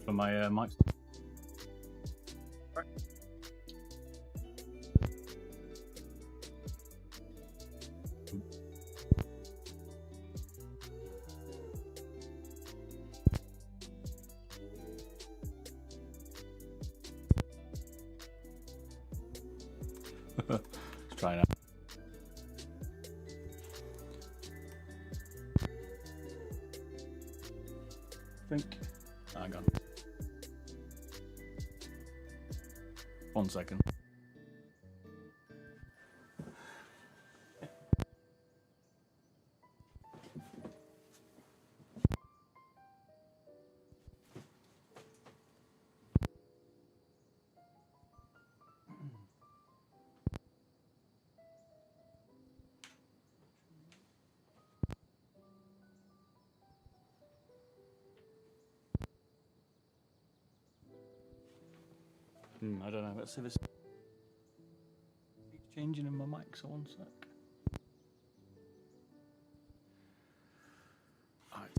for my mic. Let's try it out. Hang on. 1 second. I don't know. Let's see if it's changing in my mic. So 1 sec. Alright.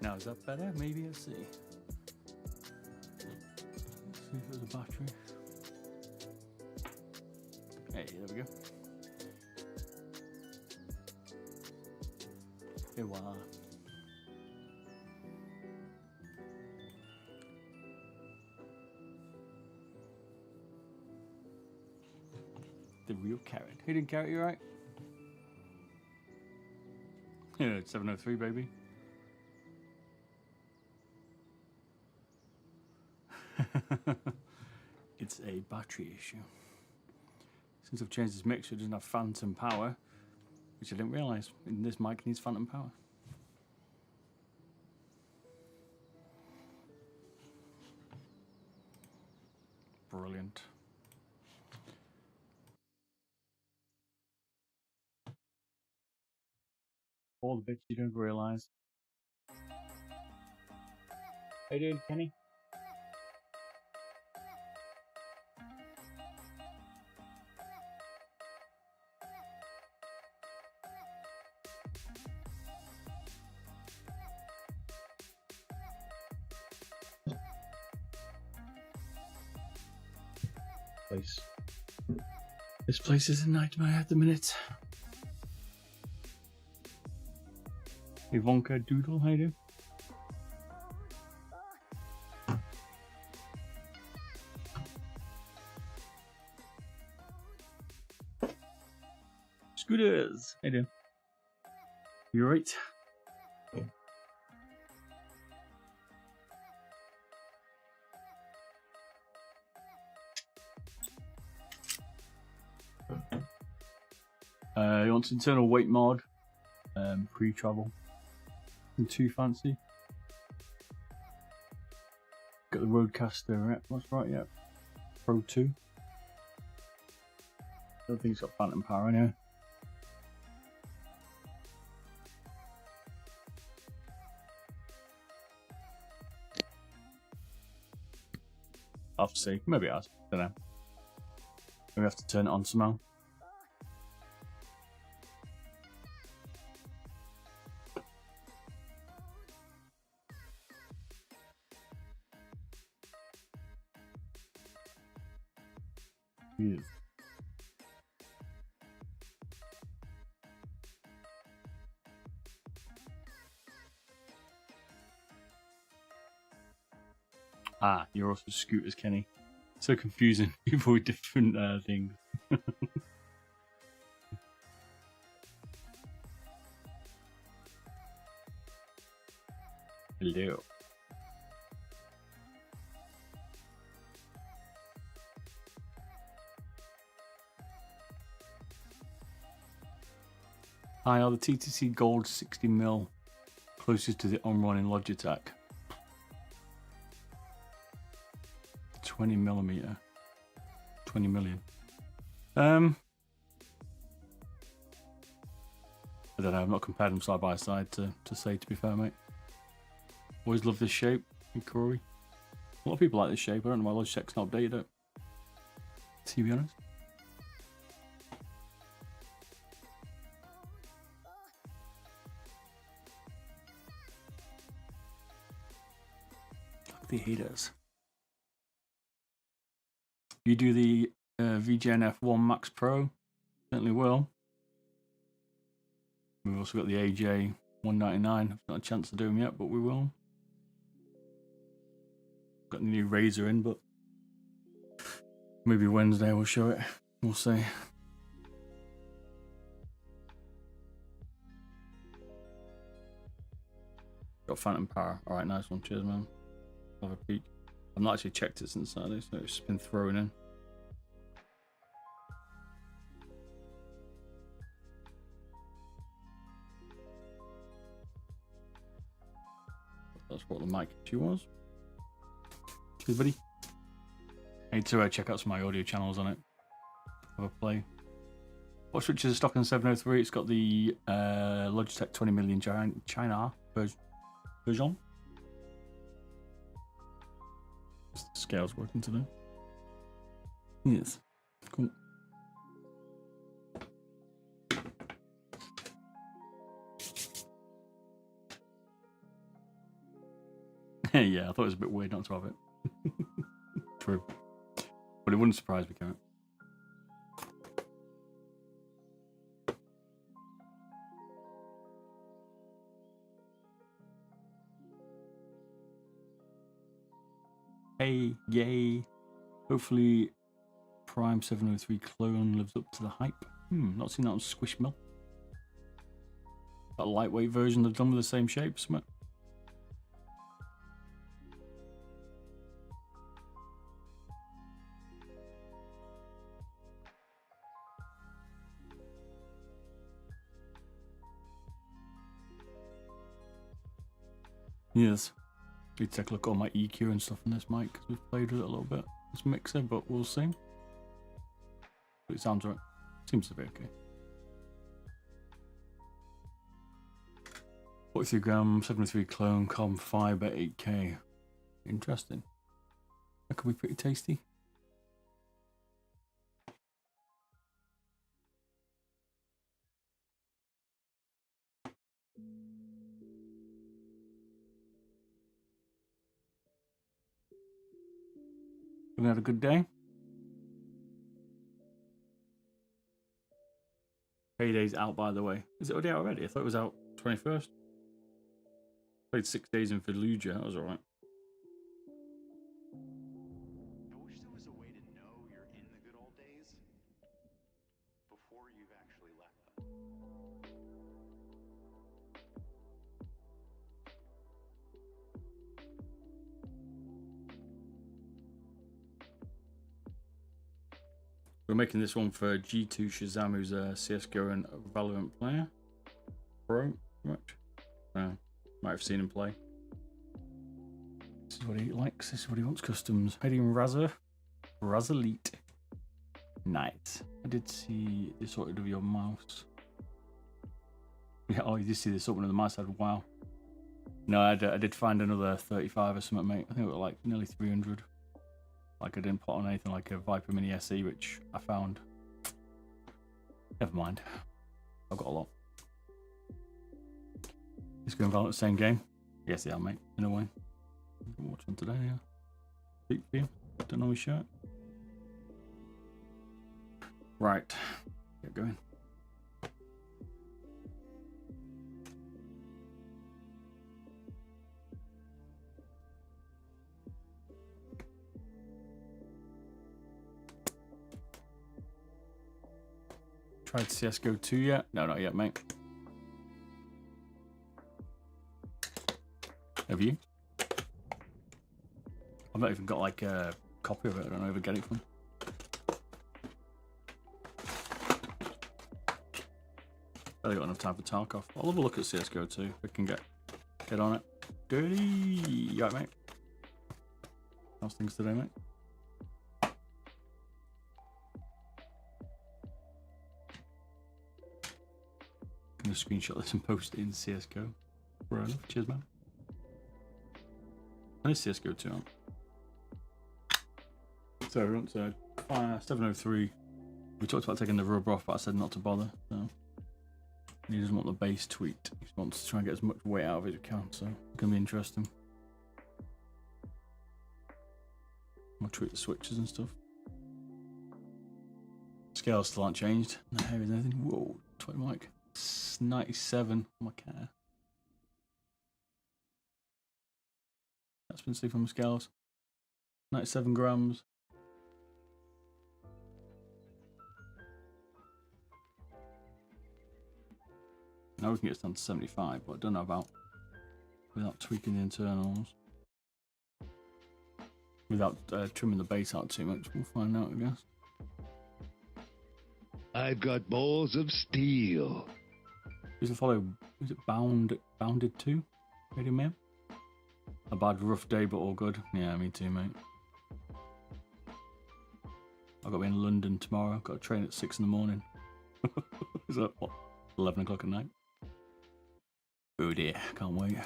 Now is that better? Maybe. Let's see. Let's see if there's a battery. Hey, there we go. Here we are. The real carrot. Hidden carrot, you right? Yeah, it's 703, baby. It's a battery issue. Since I've changed this mixer, it doesn't have phantom power, which I didn't realise. This mic needs phantom power. Brilliant. All the bits you don't realise. How you doing, Kenny? This place is a nightmare at the minute. Ivanka Doodle, how you doing? Scooters, how you doing? You right? He wants internal weight mod, pre-travel. Nothing too fancy. Got the Roadcaster, that's right, yeah. Pro 2. Don't think it's got phantom power anyway. I'll have to see. Maybe it has. Don't know. Maybe I have to turn it on somehow. Yeah. Ah, you're also scooters, Kenny. So confusing. People with different things. Hello. Hi, are the TTC Gold 60mm closest to the on-run in Logitech? 20mm. 20 million. I don't know, I've not compared them side by side to say, to be fair, mate. Always love this shape in Corey. A lot of people like this shape. I don't know why Logitech's not updated it, to be honest. Look at the heaters. You do the VGN F1 Max Pro, certainly will. We've also got the AJ 199. I've not a chance to do them yet, but we will. Got the new Razor in, but maybe Wednesday we'll show it. We'll see. Got Phantom Power. Alright, nice one. Cheers, man. Have a peek. I've not actually checked it since Saturday, so it's been thrown in. That's what the mic issue was. Cheers, buddy. I need to check out some of my audio channels on it. Have a play. What switches are stock in 703? It's got the Logitech 20 million China version. The scale's working today. Yes. Cool. Yeah, I thought it was a bit weird not to have it. True. But it wouldn't surprise me, can it? Hey, yay. Hopefully Prime 703 clone lives up to the hype. Not seen that on Squishmallow. That lightweight version they've done with the same shape, isn't it? Yes. Need to take a look at all my EQ and stuff on this mic because we've played with it a little bit. This mixer, but we'll see. But it sounds right. Seems to be okay. 43 gram 703 clone com fiber 8K. Interesting. That could be pretty tasty. We had a good day. Payday's out, by the way. Is it already out already? I thought it was out 21st. Played 6 days in Fallujah. That was alright. I wish there was a way to know you're in the good old days before you've actually left them. We're making this one for G2 ShahZaM, who's a CSGO and Valorant player. Pro, much. Might have seen him play. This is what he likes. This is what he wants. Customs. Heading Razalite. Nice. I did see this sorted of your mouse. Yeah. Oh, you did see this sorted of the mouse. Wow. No, I did find another 35 or something, mate. I think it was like nearly 300. Like I didn't put on anything like a Viper Mini SE, which I found. Never mind. I've got a lot. It's going Valorant the same game. Yes, yeah, mate. In a way. Watch one today, yeah. Deep for you. Don't always show it. Right. Get going. Tried CSGO 2 yet? No, not yet, mate. Have you? I've not even got like a copy of it. I don't know where to get it from. Barely got enough time for Tarkov. I'll have a look at CSGO too, if we can get on it. Dirty! You right, mate? How's things today, mate? Gonna screenshot this and post it in CSGO. Right enough. Cheers, man. And it's CSGO too, on. So we're on to 703. We talked about taking the rubber off, but I said not to bother. So he doesn't want the base tweaked. He wants to try and get as much weight out of it as he can. So it's gonna be interesting. I'll tweak the switches and stuff. Scales still aren't changed. No hair is anything. Whoa, 20 mic. 97 on my cat. That's been seen from the scales. 97 grams. Now we can get it down to 75, but I don't know about without tweaking the internals. Without trimming the base out too much. We'll find out, I guess. I've got balls of steel. Is it follow? Is it bounded 2? Radio Man? A bad rough day, but all good. Yeah, me too, mate. I've got to be in London tomorrow. I've got a train at 6 in the morning. Is that what? 11 o'clock at night? Oh dear, can't wait.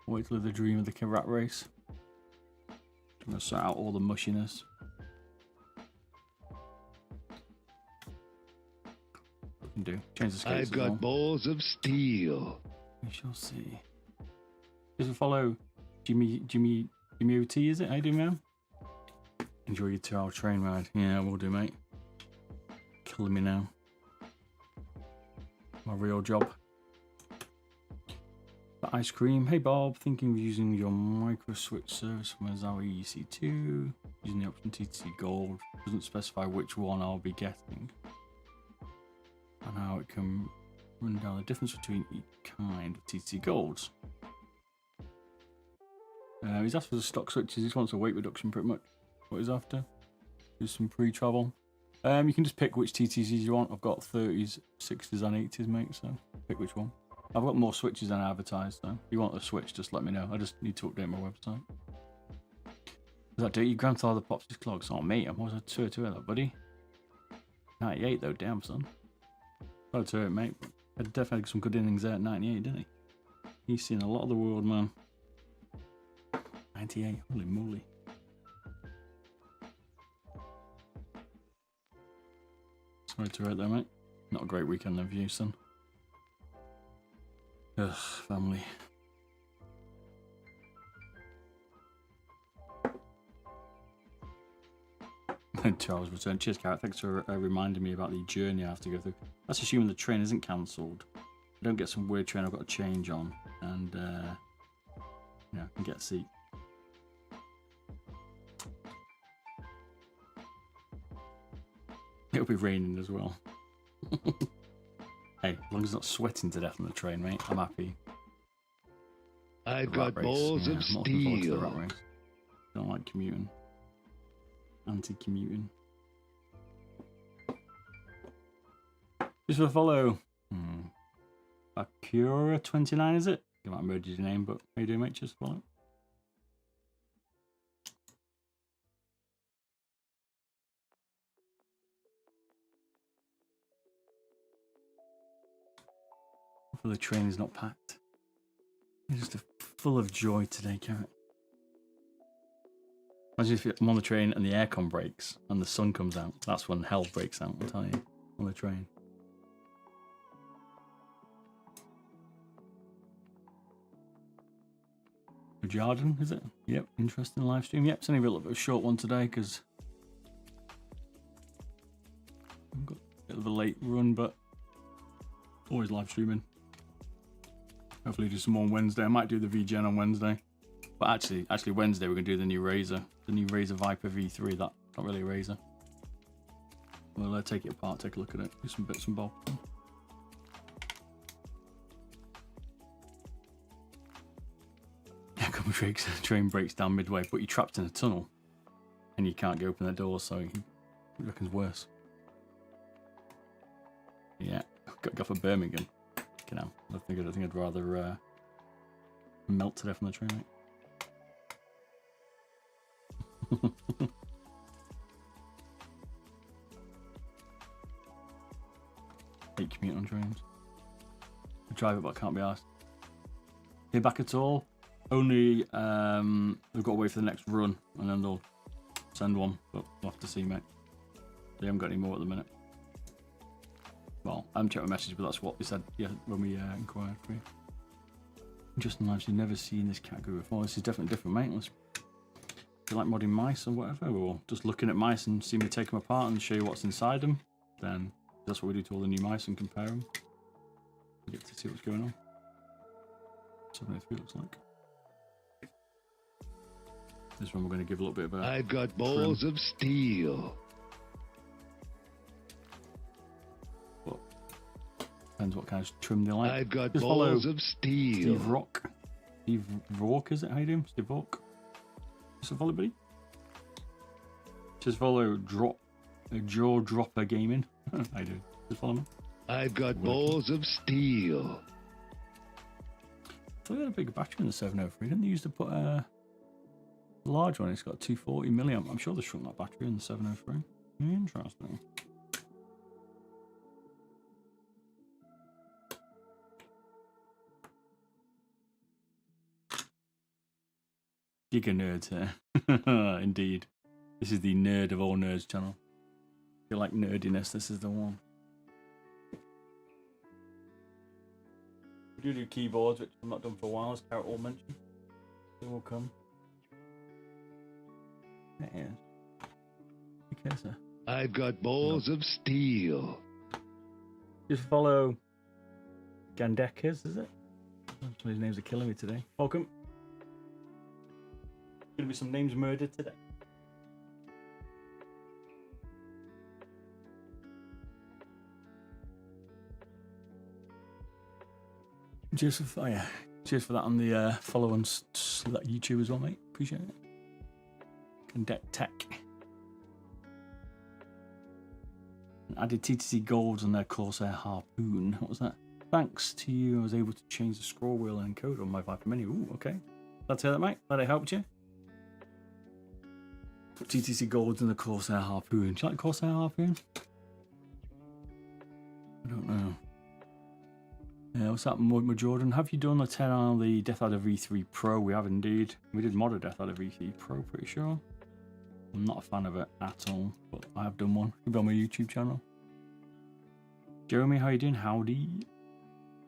Wait till the dream of the rat race. I'm gonna sort out all the mushiness. What can do? Change the skates. I've got balls of steel. We shall see. Does it follow Jimmy OT, is it? How you doing, man? Enjoy your 2-hour train ride. Yeah, I will do, mate. Killing me now. My real job. The ice cream. Hey Bob, thinking of using your micro switch service from a Zowie EC2. Using the option TTC Gold. Doesn't specify which one I'll be getting. And how it can run down the difference between each kind of TTC Golds. He's asked for the stock switches. He just wants a weight reduction pretty much. What he's after. Do some pre-travel. You can just pick which TTCs you want. I've got 30s, 60s and 80s, mate, so pick which one. I've got more switches than I advertised, so if you want a switch, just let me know. I just need to update my website. Does that do your grandfather pops his clogs? Oh, mate, I'm always a 202 of that, buddy. 98 though, damn son. Got to it, mate. Had definitely some good innings there at 98, didn't he? He's seen a lot of the world, man. 98, holy moly. Sorry to hurt there, mate. Not a great weekend then for you, son. Ugh, family. Charles returned. Cheers, Carrot. Thanks for reminding me about the journey I have to go through. That's assuming the train isn't cancelled. I don't get some weird train I've got to change on. And, yeah, I can get a seat. It'll be raining as well. Hey, as long as it's not sweating to death on the train, mate, I'm happy. I've got balls of steel. Rat race. Don't like commuting. Anti-commuting. Just for a follow. Akura29, is it? You might merge your name, but how you doing, mate? Just follow. The train is not packed. It's just full of joy today, Carrot. Imagine if I'm on the train and the aircon breaks and the sun comes out. That's when hell breaks out, I'll tell you, on the train. Jordan, is it? Yep, interesting live stream. Yep, it's only a little bit of a short one today because I've got a bit of a late run, but always live streaming. Hopefully do some more on Wednesday. I might do the VGen on Wednesday. But actually Wednesday we're going to do the new Razer. The new Razer Viper V3. That's not really a Razer. We'll take it apart, take a look at it. Do some bits and bobs. Yeah, couple of tricks. The train breaks down midway, but you're trapped in a tunnel. And you can't get open the door, so it reckons worse. Yeah. Got to go for Birmingham. You know, I think I'd rather melt to death on the train, mate. Hate commute on trains. I drive it, but I can't be asked. Hear back at all? Only they've got to wait for the next run, and then they'll send one. But we'll have to see, mate. They haven't got any more at the minute. Well, I haven't checked my message, but that's what they said. Yeah, when we inquired for you. Justin Lives, you've never seen this category before. This is definitely different, mate. Let's, if you like modding mice or whatever, or just looking at mice and see me take them apart and show you what's inside them, then that's what we do to all the new mice and compare them. You get to see what's going on. 703 looks like. This one we're going to give a little bit of a... I've got balls of steel. Well, depends what kind of trim they like. I've got just balls of steel. Steve Rock. Steve Rock, is it? How you doing? Steve Rock. Just follow, buddy. Just follow Jaw Dropper Gaming. I do. Just follow me. I've got balls of steel. They had a big battery in the 703. Didn't they used to put a large one? It's got 240 milliamp. I'm sure they shrunk that battery in the 703. Interesting. Giga nerds here. Indeed. This is the nerd of all nerds channel. If you like nerdiness, this is the one. We do keyboards, which I've not done for a while, as Carrot all mentioned. They will come. There it is. Okay, sir. I've got balls of steel. Just follow Gandekis, is it? Some of his names are killing me today. Welcome. Gonna be some names murdered today. Cheers for fire. Cheers for that on the follow on that YouTube as well, mate. Appreciate it. Gandek Tech. Added TTC Golds on their Corsair Harpoon. What was that? Thanks to you, I was able to change the scroll wheel and code on my Viper Mini. Ooh, okay. Glad to hear that, mate. Glad I helped you. TTC Golds and the Corsair Harpoon. Do you like Corsair Harpoon? I don't know. Yeah, what's that, Jordan? Have you done a 10 on the Death Adder V3 Pro? We have indeed. We did mod a Death Adder V3 Pro, pretty sure. I'm not a fan of it at all, but I have done one. It'll be on my YouTube channel. Jeremy, how you doing? Howdy.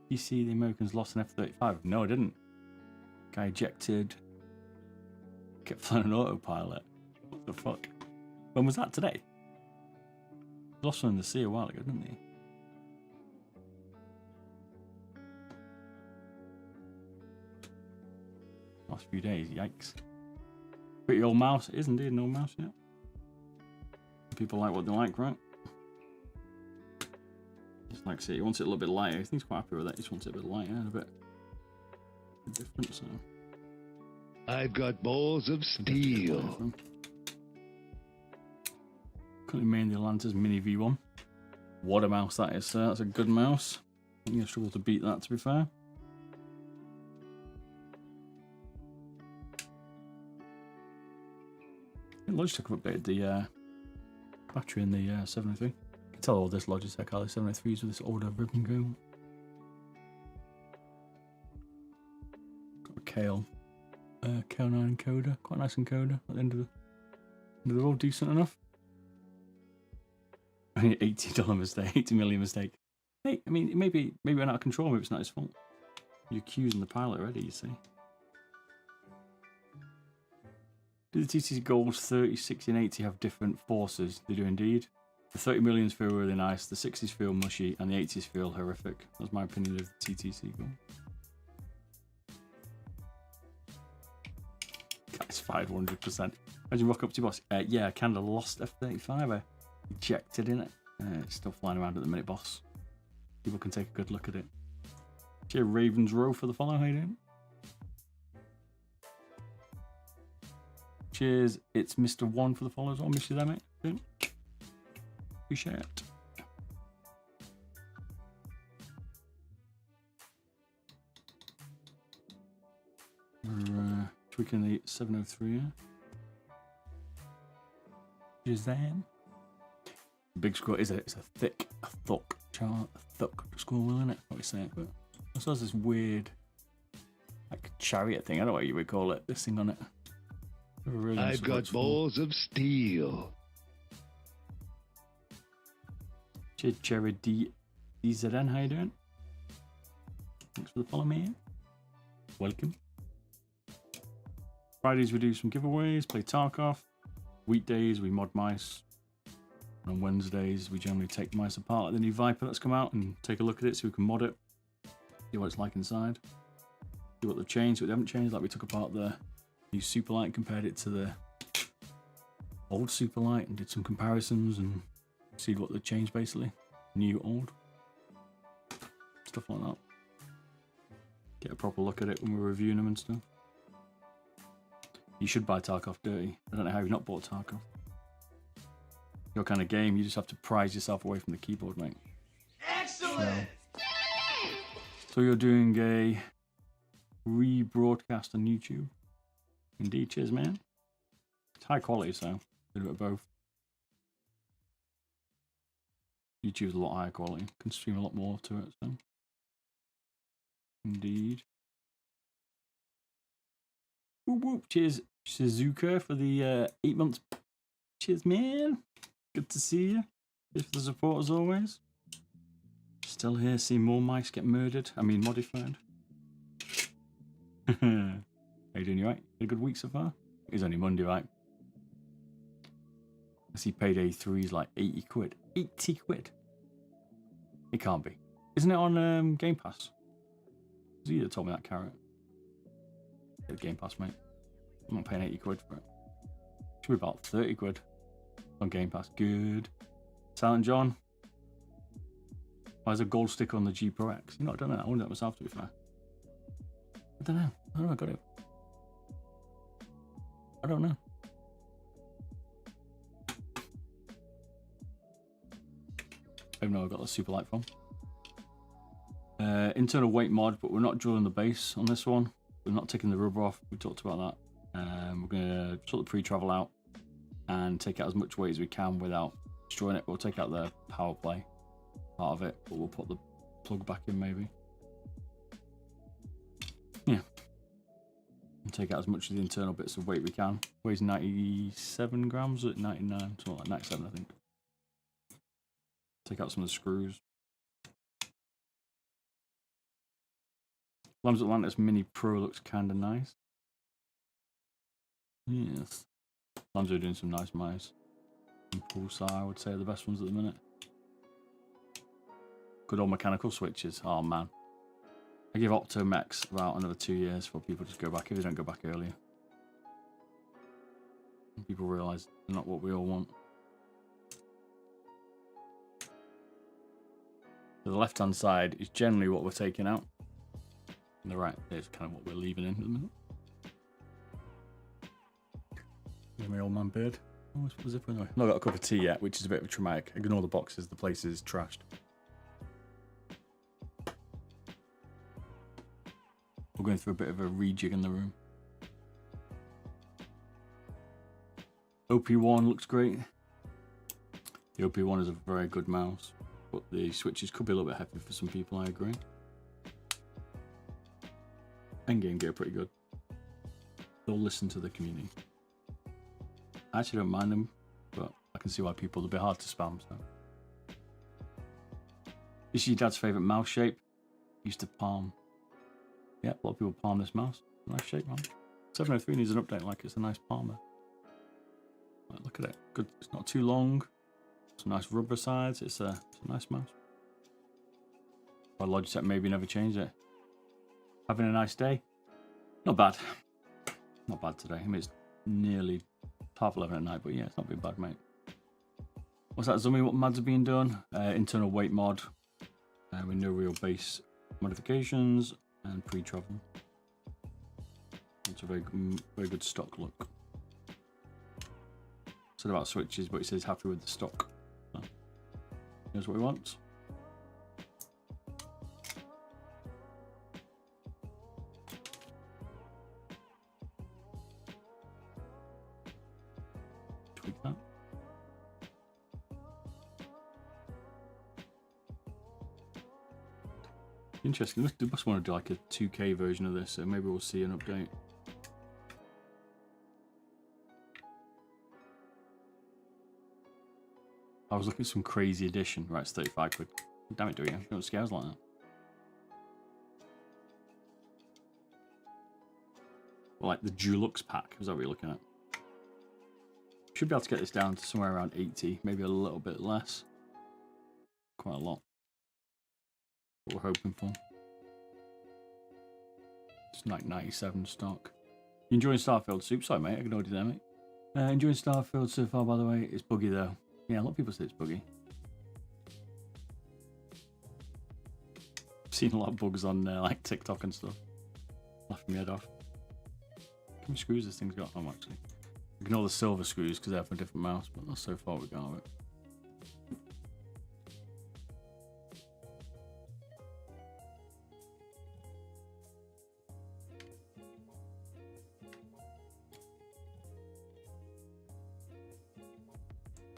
You see the Americans lost an F-35? No, I didn't. Guy ejected. Kept flying an autopilot. What the fuck? When was that? Today? Lost one in the sea a while ago, didn't he? Last few days, yikes. Pretty old mouse. It is indeed an old mouse, yeah. People like what they like, right? Just like I say, he wants it a little bit lighter. I think he's quite happy with that. He just wants it a bit lighter and a bit different, so. I've got balls of steel. Currently main the Atlanta's Mini V1. What a mouse that is, sir. That's a good mouse. I'm going to struggle to beat that, to be fair. Logitech have updated the battery in the 703. You can tell all this Logitech are the 703s with this older ribbon go. Got a Kale 9 encoder, quite a nice encoder at the end of the road, decent enough. Only $80 mistake, 80 million mistake. Hey, I mean, maybe we're out of control, maybe it's not his fault. You're accusing the pilot already, you see. Do the TTC Golds 30, 60 and 80 have different forces? They do indeed. The 30 millions feel really nice, the 60s feel mushy, and the 80s feel horrific. That's my opinion of the TTC Gold. Guy's fired 100%. Imagine rock up to your boss. Yeah, I kind of lost F-35. I ejected in it. It's still flying around at the minute, boss. People can take a good look at it. Cheer Ravens Row for the follow. How you doing? Cheers, it's Mr. One for the follow as well. Miss you there, mate. Appreciate it. looking at the 703, yeah. ShahZaM. Big squirrel is it's a thick, a thuck squirrel, isn't it? What we say it, but also has this weird, like chariot thing. I don't know what you would call it. This thing on it. Really I've got balls of steel. Cheers, Cherry DZN. How you doing? Thanks for the follow, man. Welcome. Fridays we do some giveaways, play Tarkov. Weekdays we mod mice. And on Wednesdays we generally take mice apart like the new Viper that's come out and take a look at it so we can mod it. See what it's like inside. See what they've changed, what they haven't changed. Like we took apart the new Superlight and compared it to the old Superlight and did some comparisons and see what they've changed basically. New, old. Stuff like that. Get a proper look at it when we're reviewing them and stuff. You should buy Tarkov Dirty. I don't know how you've not bought Tarkov. Your kind of game, you just have to prize yourself away from the keyboard, mate. Excellent! So you're doing a rebroadcast on YouTube. Indeed, cheers, man. It's high quality, so a bit of both. YouTube's a lot higher quality. Can stream a lot more to it, so. Indeed. Whoop whoop. Cheers, Shizuka, for the 8 months. Cheers, man. Good to see you. Cheers for the support as always. Still here, seeing more mice get murdered. I mean, modified. How you doing, you right? Had a good week so far? It's only Monday, right? I see payday 3 is like 80 quid. 80 quid? It can't be. Isn't it on Game Pass? You that told me that, carrot. Get Game Pass, mate. I'm not paying 80 quid for it. Should be about 30 quid on Game Pass. Good. Silent John. Why is a gold sticker on the G Pro X? You know, I don't know. I wonder that myself, to be fair. I don't know. I don't know. I got it. I don't know. I don't know. I got the super light from. Internal weight mod, but we're not drilling the base on this one. We're not taking the rubber off. We talked about that. We're going to sort the pre-travel out and take out as much weight as we can without destroying it. We'll take out the power play part of it, but we'll put the plug back in maybe. Yeah. And take out as much of the internal bits of weight we can. Weighs 97 grams at 99, something like 97, I think. Take out some of the screws. Lambs Atlantis Mini Pro looks kind of nice. Yes. Lambs are doing some nice mice. And Pulsar, I would say, are the best ones at the minute. Good old mechanical switches. Oh, man. I give Optomex about another 2 years for people to go back if they don't go back earlier. And people realise they're not what we all want. So the left-hand side is generally what we're taking out. And the right is kind of what we're leaving in at the minute. Here's my old man beard. Oh, what's it for anyway? Not got a cup of tea yet, which is a bit of a traumatic. Ignore the boxes, the place is trashed. We're going through a bit of a rejig in the room. OP1 looks great. The OP1 is a very good mouse, but the switches could be a little bit heavy for some people, I agree. Endgame gear pretty good. They'll listen to the community. I actually don't mind them, but I can see why people, they'll be hard to spam, so. This is your dad's favourite mouse shape. Used to palm. Yeah, a lot of people palm this mouse. Nice shape, man. 703 needs an update, like it's a nice palmer. Right, look at it. Good. It's not too long. Some nice rubber sides. It's a nice mouse. By Logitech maybe never change it. Having a nice day? Not bad. Not bad today. I mean, it's nearly 11:30 at night, but yeah, it's not been bad, mate. What's that, Zummy? What mods are being done? Internal weight mod with no real base modifications and pre-travel. It's a very good stock look. Said about switches, but he says happy with the stock. So, here's what he wants. Interesting. They must want to do like a 2K version of this, so maybe we'll see an update. I was looking at some crazy edition. Right, it's 35 quid. Damn it, do you? Don't scare us like that. Well, like the Dulux pack, is that what you're looking at? Should be able to get this down to somewhere around 80, maybe a little bit less. Quite a lot. What we're hoping for. It's like 97 stock. You enjoying Starfield? Soup? Sorry, mate. I ignored you there, mate. Enjoying Starfield so far, by the way. It's buggy, though. Yeah, a lot of people say it's buggy. I've seen a lot of bugs on like TikTok and stuff. Laughing my head off. How many screws this thing's got on, actually? Ignore the silver screws because they're for a different mouse, but that's so far we got with it.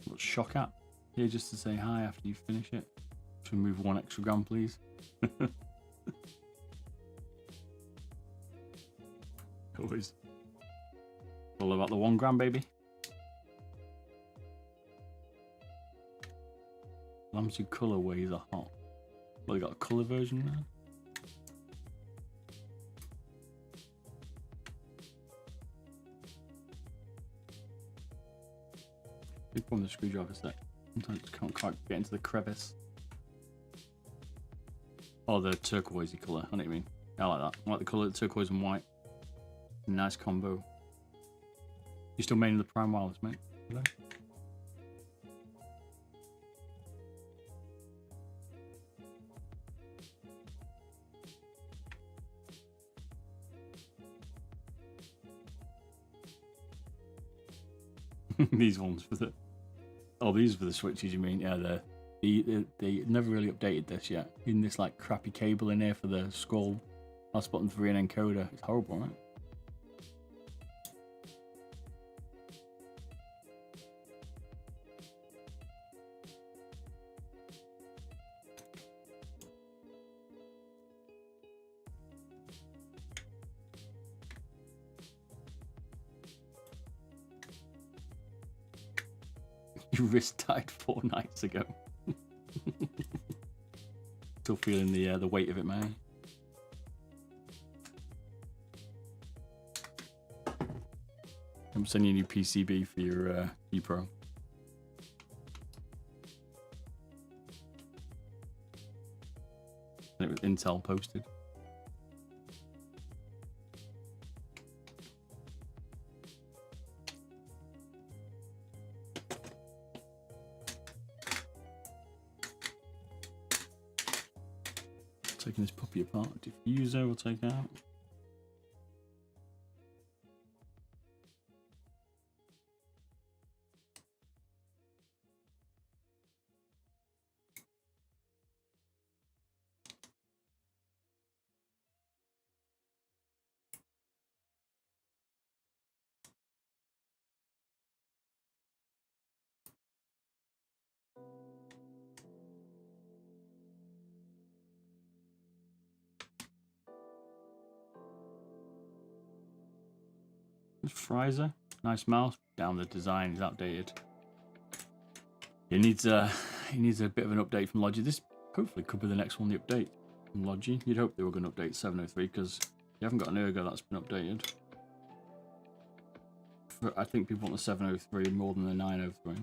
What's shock at? Here just to say hi after you finish it. Just remove 1 extra gram, please. Always. All about the 1 gram, baby. Lamsu colorways are hot. Well, they got a color version now. Big problem with the screwdriver set. Sometimes you can't quite get into the crevice. Oh, the turquoisey colour. I know what you mean. I like that. I like the colour of the turquoise and white. Nice combo. You still mainly the Prime Wireless, mate? Hello? These ones for the... Oh, these are for the switches, you mean? Yeah, they never really updated this yet. Even this like crappy cable in here for the scroll. Last button 3 and encoder. It's horrible, right? Your wrist died 4 nights ago. Still feeling the weight of it, man. I'm sending you a new PCB for your ePro. And it was Intel posted. Taking this puppy apart. Diffuser we'll take out. Fraser, nice mouse. Down the design is outdated. It needs a bit of an update from Logi. This hopefully could be the next one. The update from Logi. You'd hope they were going to update 703 because you haven't got an Ergo that's been updated. I think people want the 703 more than the 903.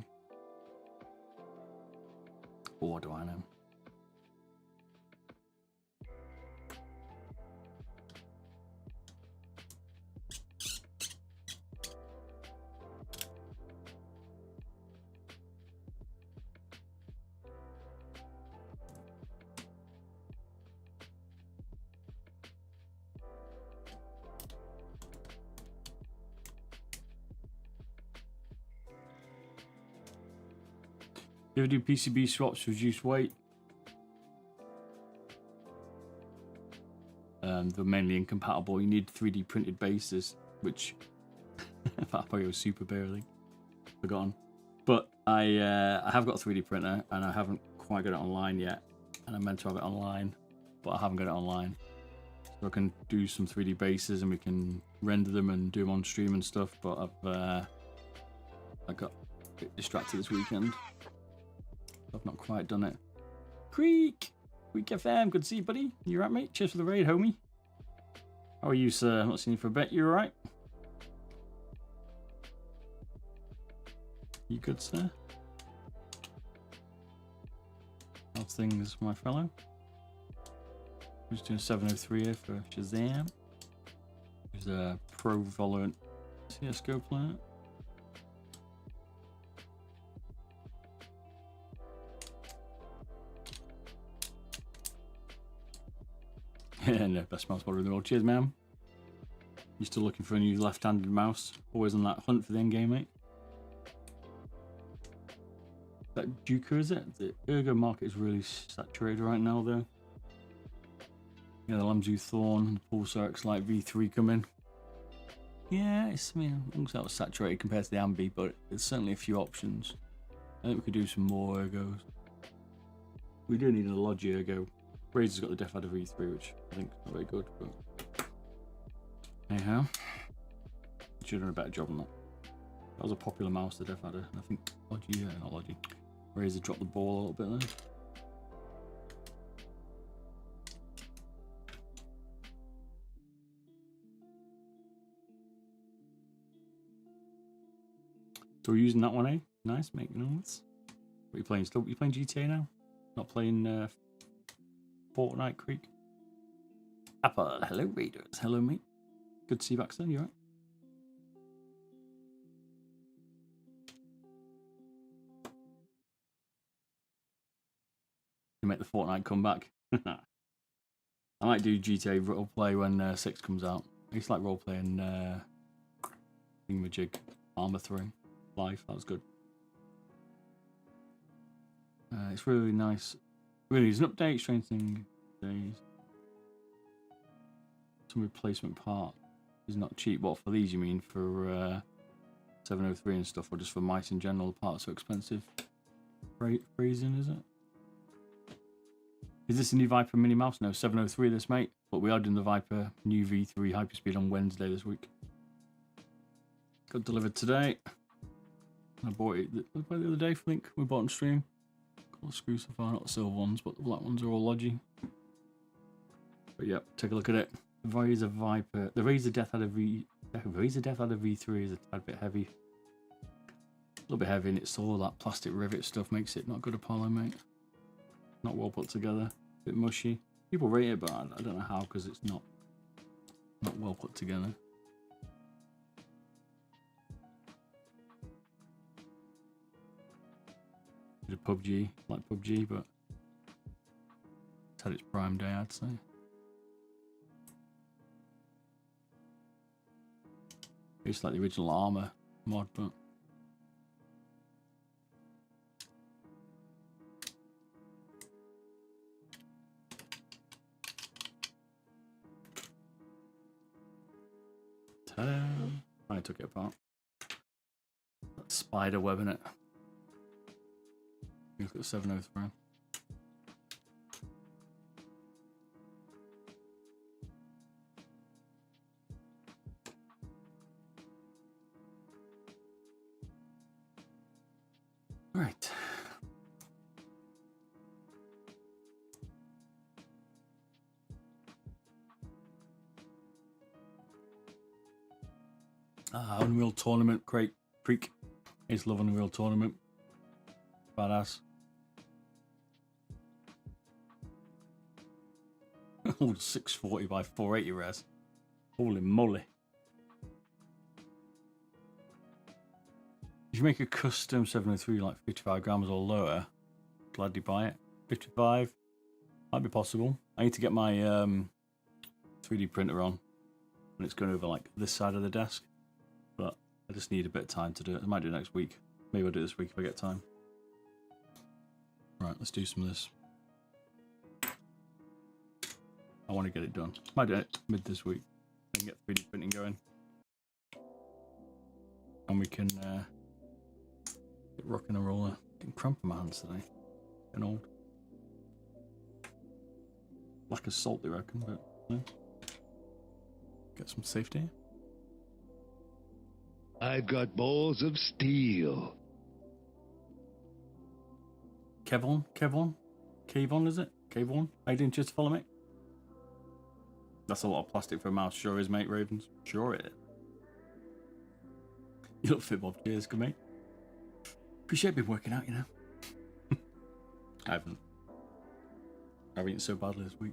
Or what do I know? You ever do PCB swaps to reduce weight? They're mainly incompatible. You need 3D printed bases, which I probably was super barely forgotten. But I have got a 3D printer and I haven't quite got it online yet. And I meant to have it online but I haven't got it online. So I can do some 3D bases and we can render them and do them on stream and stuff. But I got a bit distracted this weekend. I've not quite done it. Creek FM, good to see you, buddy. You right, mate? Cheers for the raid, homie. How are you, sir? I've not seen you for a bit. You alright? You good, sir? How's things, my fellow? I'm just doing 703 here for ShahZaM, who's a pro Valorant CSGO player. Yeah, no, best mouse modder in the world. Cheers, man. You still looking for a new left-handed mouse? Always on that hunt for the end game, mate. That Duker, is it? The ergo market is really saturated right now, though. Yeah, the Lamzu Thorn and the Pulsar X-Lite V3 come in. Yeah, I mean, it looks like it was saturated compared to the Ambi, but there's certainly a few options. I think we could do some more ergos. We do need a Logi ergo. Razer's got the Death Adder V3, which I think is not very good, but anyhow, should have done a better job on that. That was a popular mouse, the Death Adder, and I think Logi, yeah, not Logi. Razer dropped the ball a little bit there. So we're using that one, eh? Nice, mate. Nice. What are you playing? Still, you playing GTA now? Not playing Fortnite Creek? Apple, hello Raiders. Hello, mate. Good to see you back, sir. You alright? You make the Fortnite comeback. I might do GTA roleplay when 6 comes out. I used to like roleplaying Thingamajig, Armor 3. Life, that was good. It's really nice. Really, it's an update, strengthening days. Some replacement part is not cheap. What for these? You mean for 703 and stuff, or just for mice in general? The parts are expensive. Phrasing, is it? Is this a new Viper mini mouse? No, 703 this, mate. But we are doing the Viper new V3 hyperspeed on Wednesday this week. Got delivered today. I bought it the other day, I think. We bought on stream. Got the screws so far, not the silver ones, but the black ones are all Logi. But yeah, take a look at it. The Razer Viper, the Razer Death Adder V3 is a tad bit heavy. A little bit heavy, and it's all that plastic rivet stuff makes it not good Apollo, mate. Not well put together, a bit mushy. People rate it, but I don't know how, because it's not well put together. Bit of PUBG, like PUBG, but it's had its prime day, I'd say. It's like the original Armor mod, but ta-da! I took it apart. That spider web in it. Look at 703. Right. Unreal Tournament, Creek. It's love Unreal Tournament. Badass. Oh, 640 by 480 res. Holy moly. If you make a custom 703 like 55 grams or lower, gladly buy it. 55 might be possible. I need to get my 3D printer on, and it's going over like this side of the desk, but I just need a bit of time to do it. I might do it next week. Maybe I'll do it this week if I get time. Right, let's do some of this. I want to get it done. Might do it mid this week. I can get 3D printing going, and we can get rocking and rolling. Getting cramp in my hands today. Getting old. Lack of salt, they reckon, but yeah. Get some safety. I've got balls of steel. Kevon, is it? Kevon? How you doing? Just follow me. That's a lot of plastic for a mouse. Sure is, mate. Ravens. Sure it is. You look fit, Bob. Cheers, good mate. Appreciate been working out, you know. I haven't. I've eaten so badly this week.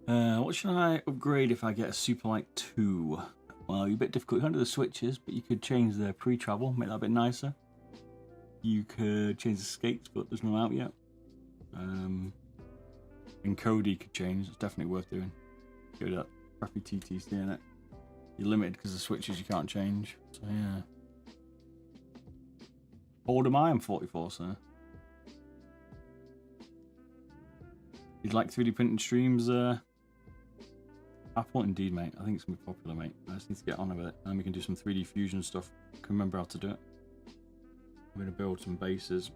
What should I upgrade if I get a Super Light 2? Well, you're a bit difficult. You can't do the switches, but you could change the pre-travel, make that a bit nicer. You could change the skates, but there's no out yet. And Cody could change. It's definitely worth doing. Go to that crappy TTC in it. You're limited because the switches you can't change. So yeah. How old am I? I'm 44, sir. You'd like 3D printing streams? Apple, indeed, mate. I think it's gonna be popular, mate. I just need to get on with it, and then we can do some 3D fusion stuff. I can remember how to do it. I'm gonna build some bases.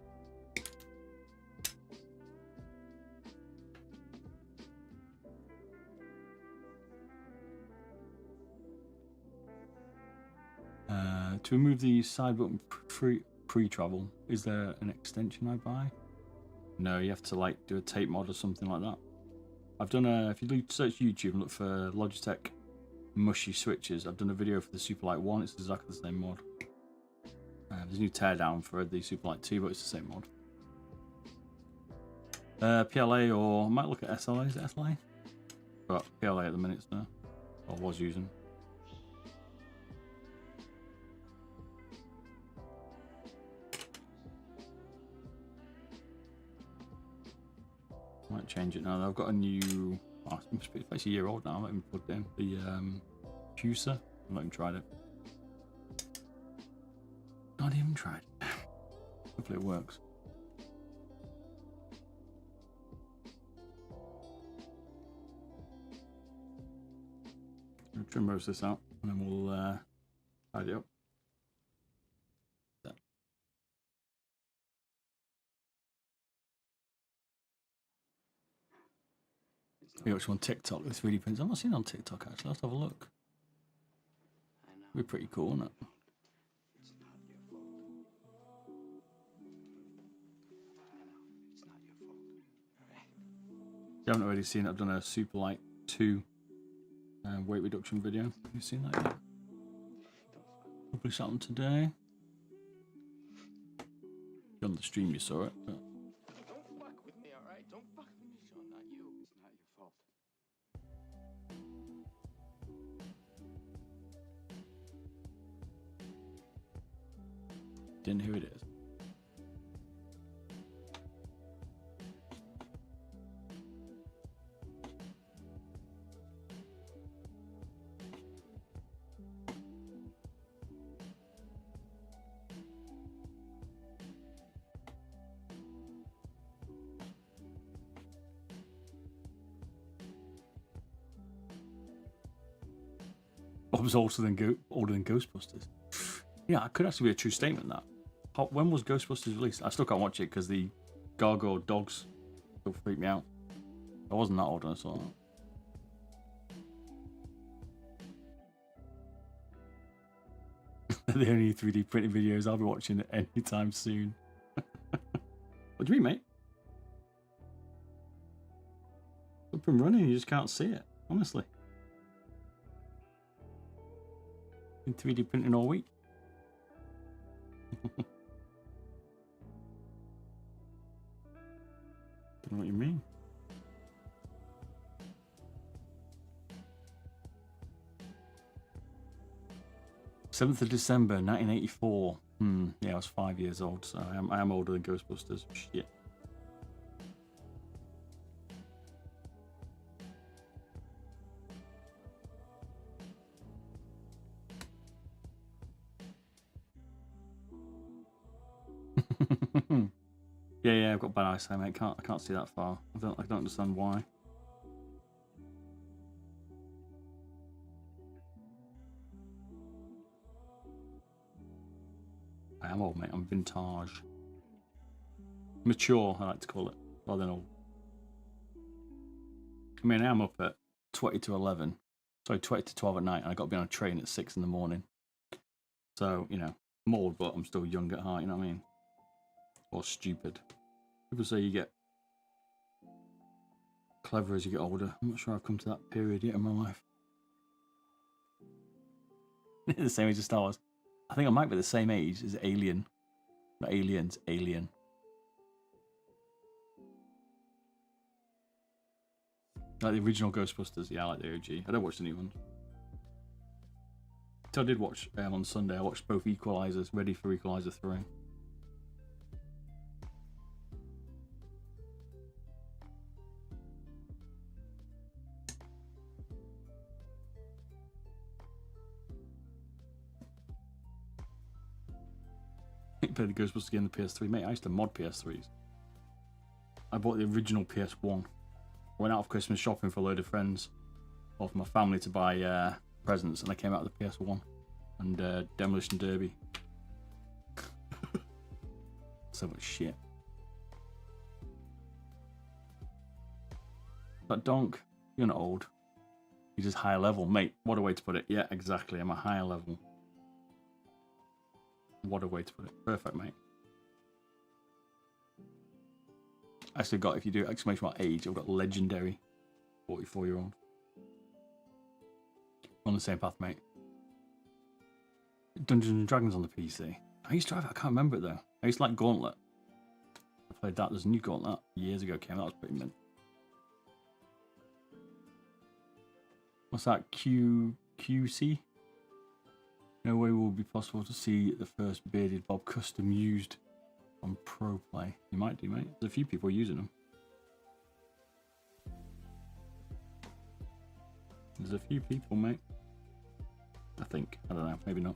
To remove the side button pre-travel, is there an extension I buy? No, you have to like do a tape mod or something like that. I've done if you search YouTube and look for Logitech mushy switches, I've done a video for the Superlight 1, it's exactly the same mod. There's a new teardown for the Superlight 2, but it's the same mod. PLA, or I might look at SLA, is it SLA? But PLA at the minute, so I was using. Might change it now. I've got a new. Oh, it's a year old now. I haven't even plugged in the juicer. I've not even tried it. Not even tried it. Hopefully it works. I'll trim most of this out and then we'll tidy it up. You watch on TikTok with 3D prints. I've not seen it on TikTok actually. Let's have a look. It'd be pretty cool, wouldn't it? It's not your fault. I know. It's not your fault. Alright? If you haven't already seen it, I've done a Superlight 2 weight reduction video. Have you seen that yet? Published that one today. On the stream you saw it, but Don't fuck with me, alright? Don't fuck with me, Sean, not you. It's not your fault. didn't know who it is. Bob's older than Ghostbusters. Yeah, it could actually be a true statement. That. When was Ghostbusters released? I still can't watch it because the gargoyle dogs still freak me out. I wasn't that old when I saw that. The only 3D printed videos I'll be watching anytime soon. What do you mean, mate? Up and running, you just can't see it, honestly. Been 3D printing all week. Don't know what you mean. December 7th, 1984. Yeah, I was 5 years old, so I am older than Ghostbusters. Shit. Yeah, I've got bad eyesight, mate. I can't see that far. I don't understand why. I am old, mate. I'm vintage. Mature, I like to call it, rather than old. I mean, I'm up at 20 to 11. Sorry, 20 to 12 at night, and I got to be on a train at 6 in the morning. So, you know, I'm old, but I'm still young at heart, you know what I mean? Or stupid. People say you get clever as you get older. I'm not sure I've come to that period yet in my life. The same age as Star Wars. I think I might be the same age as Alien. Not Aliens, Alien. Like the original Ghostbusters. Yeah, I like the OG. I don't watch the new ones. So I did watch on Sunday. I watched both Equalizers, ready for Equalizer 3. Play the Ghostbusters game on the PS3. Mate, I used to mod PS3s. I bought the original PS1. Went out of Christmas shopping for a load of friends, or for my family to buy presents, and I came out with the PS1 and Demolition Derby. So much shit. But Donk, you're not old. You're just higher level. Mate, what a way to put it. Yeah, exactly. I'm a higher level. What a way to put it. Perfect, mate. Actually got, if you do exclamation mark age, I've got legendary 44-year-old. On the same path, mate. Dungeons and Dragons on the PC. I used to have it, I can't remember it though. I used to like Gauntlet. I played that. There's a new Gauntlet years ago came out. That was pretty mint. What's that? QC? No way will be possible to see the first bearded Bob custom used on Pro Play. You might do, mate. There's a few people using them. There's a few people, mate. I think. I don't know. Maybe not.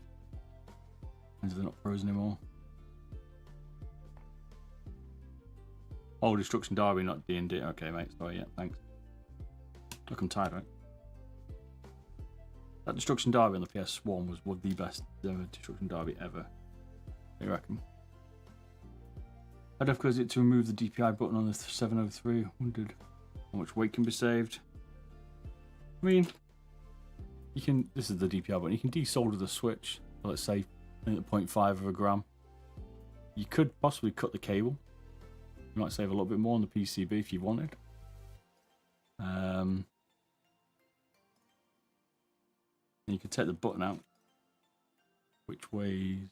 Maybe they're not pros anymore. Oh, Destruction Derby, not D&D. Okay, mate. Sorry, yeah, thanks. Look, I'm tired, right? That Destruction Derby on the PS1 was one of the best Destruction Derby ever. I reckon. I'd have closed it to remove the DPI button on the 703. Wondered how much weight can be saved. I mean, you can. This is the DPI button. You can desolder the switch. Let's say, I think 0.5 of a gram. You could possibly cut the cable. You might save a little bit more on the PCB if you wanted. You can take the button out, which weighs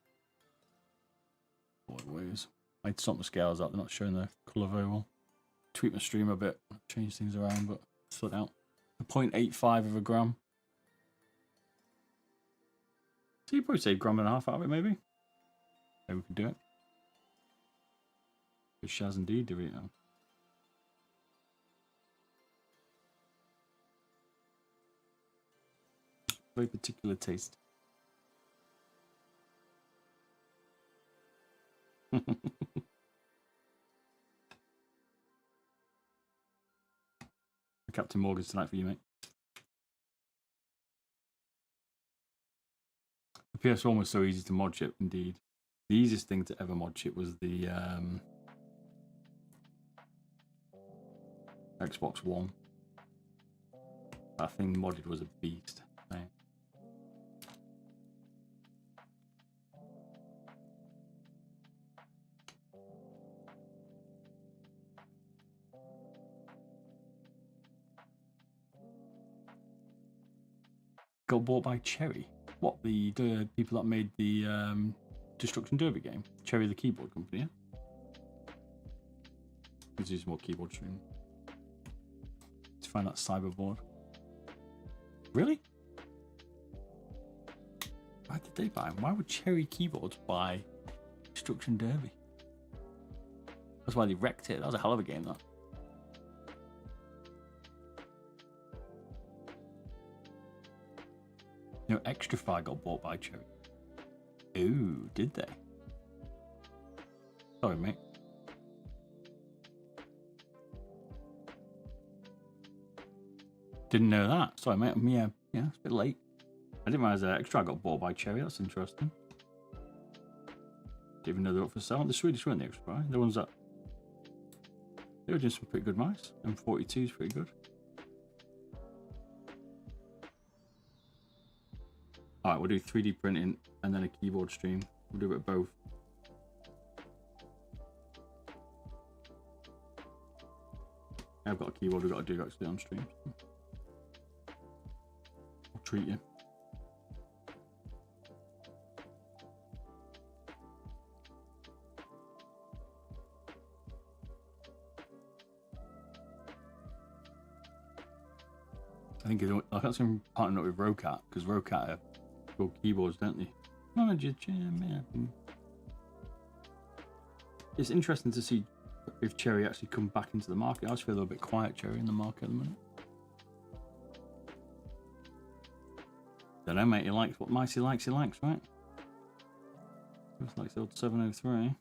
what it weighs. I had to sort my scales out, they're not showing the colour very well. Tweak my stream a bit, change things around, but sort out. 0.85 of a gram. So you probably save a gram and a half out of it, maybe? Maybe we could do it. Good Shaz indeed, do it now. Very particular taste. Captain Morgan's tonight for you, mate. The PS1 was so easy to mod chip, indeed. The easiest thing to ever mod chip was the Xbox One. That thing modded was a beast. Right? Got bought by Cherry. What, the people that made the Destruction Derby game? Cherry, the keyboard company, yeah? Let's use more keyboard stream. Let's find that cyberboard. Really? Why did they buy them? Why would Cherry Keyboards buy Destruction Derby? That's why they wrecked it. That was a hell of a game, that. You know, Extra Fire got bought by Cherry. Ooh, did they? Sorry, mate. Didn't know that. Sorry, mate. Yeah, it's a bit late. I didn't realize Extra got bought by Cherry. That's interesting. Didn't even know they were up for sale. The Swedish weren't the Extra Fire. The ones that... They were doing some pretty good mice. M42 is pretty good. Right, we'll do 3D printing and then a keyboard stream. We'll do a bit of both. I've got a keyboard we've got to do actually on stream. I'll treat you. I think I got some partnering up with Rocat because Rocat have good keyboards, don't they? It's interesting to see if Cherry actually come back into the market. I just feel a little bit quiet, Cherry, in the market at the minute. Don't know, mate. He likes what mice he likes, right? Looks like the old 703.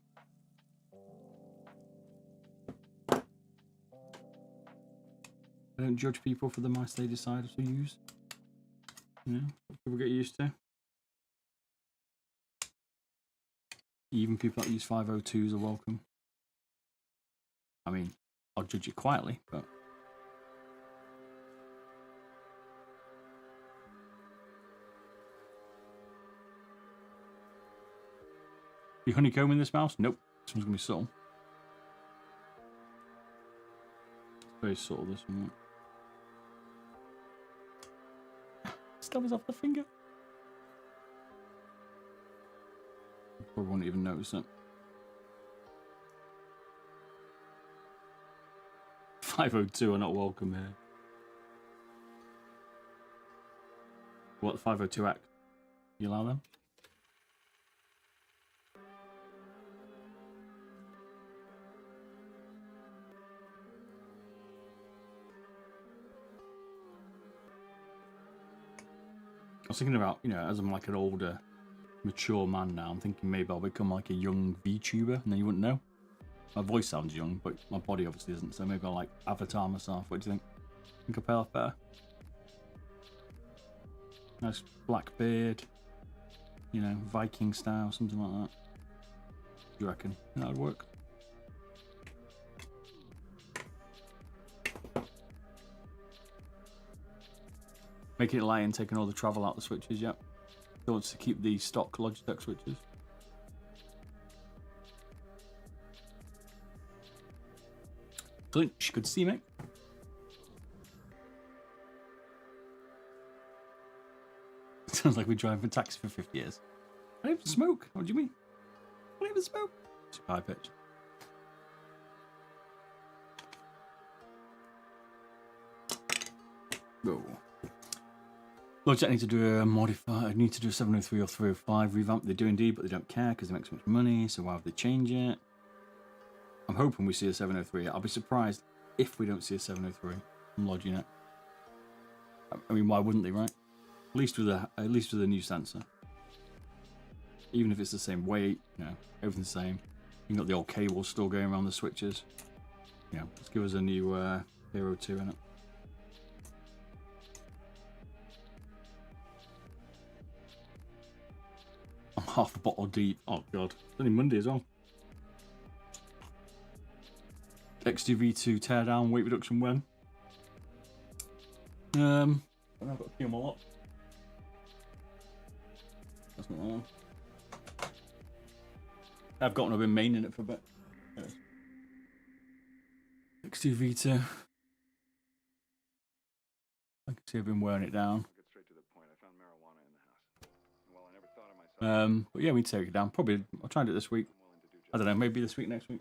I don't judge people for the mice they decide to use. You know, people get used to. Even people that use 502s are welcome. I mean, I'll judge it quietly, but... You honeycombing this mouse? Nope. This one's going to be subtle. It's very subtle, this one. Stub is off the finger. Probably won't even notice it. 502 are not welcome here. What, 502X? You allow them? I was thinking about, you know, as I'm like an older, mature man now, I'm thinking maybe I'll become like a young VTuber and then you wouldn't know. My voice sounds young, but my body obviously isn't, so maybe I'll like avatar myself. What do you think? Think I'll pay off better? Nice black beard, you know, Viking style, something like that. What do you reckon? That would work. Making it light and taking all the travel out the switches, yep. Don't want to keep the stock Logitech switches. Clinch, good to see you, mate. Sounds like we're driving a taxi for 50 years. I don't even smoke. What do you mean? I don't even smoke. It's high pitch. Whoa. Logitech need to do a modify. I need to do a 703 or 305 revamp. They do indeed, but they don't care because they make so much money. So why would they change it? I'm hoping we see a 703. I'll be surprised if we don't see a 703 from Logitech. I mean, why wouldn't they, right? At least with a new sensor. Even if it's the same weight, you know, everything's the same. You've got the old cables still going around the switches. You know, let's give us a new Hero 2 in it. I'm half a bottle deep. Oh god, it's only Monday as well. X2V2 teardown, weight reduction when? I've got a few more up. That's not wrong. I've got one, I've been maining it for a bit. X2V2. I can see I've been wearing it down. But yeah, we take it down. Probably, I'll try and do it this week. I don't know, maybe this week, next week.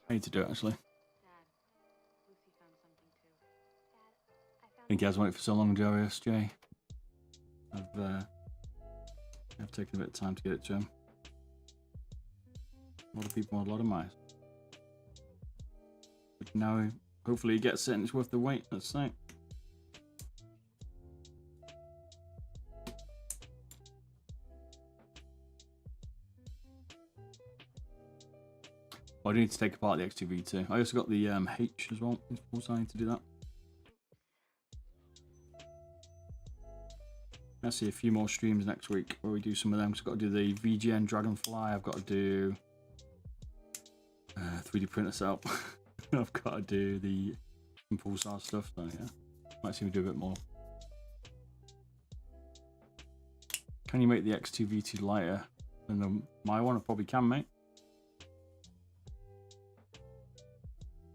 I need to do it actually. I think he has waited for so long, Darius J. I've taken a bit of time to get it to him. A lot of people want a lot of mice. But now, hopefully he gets it and it's worth the wait, let's say. I do need to take apart the X2V2. I also got the H as well. Also, I need to do that. I'll see a few more streams next week where we do some of them. So I've got to do the VGN Dragonfly. I've got to do 3D printer setup. I've got to do the Pulsar stuff. So yeah, might see me do a bit more. Can you make the X2 V2 lighter than my one? I probably can, mate.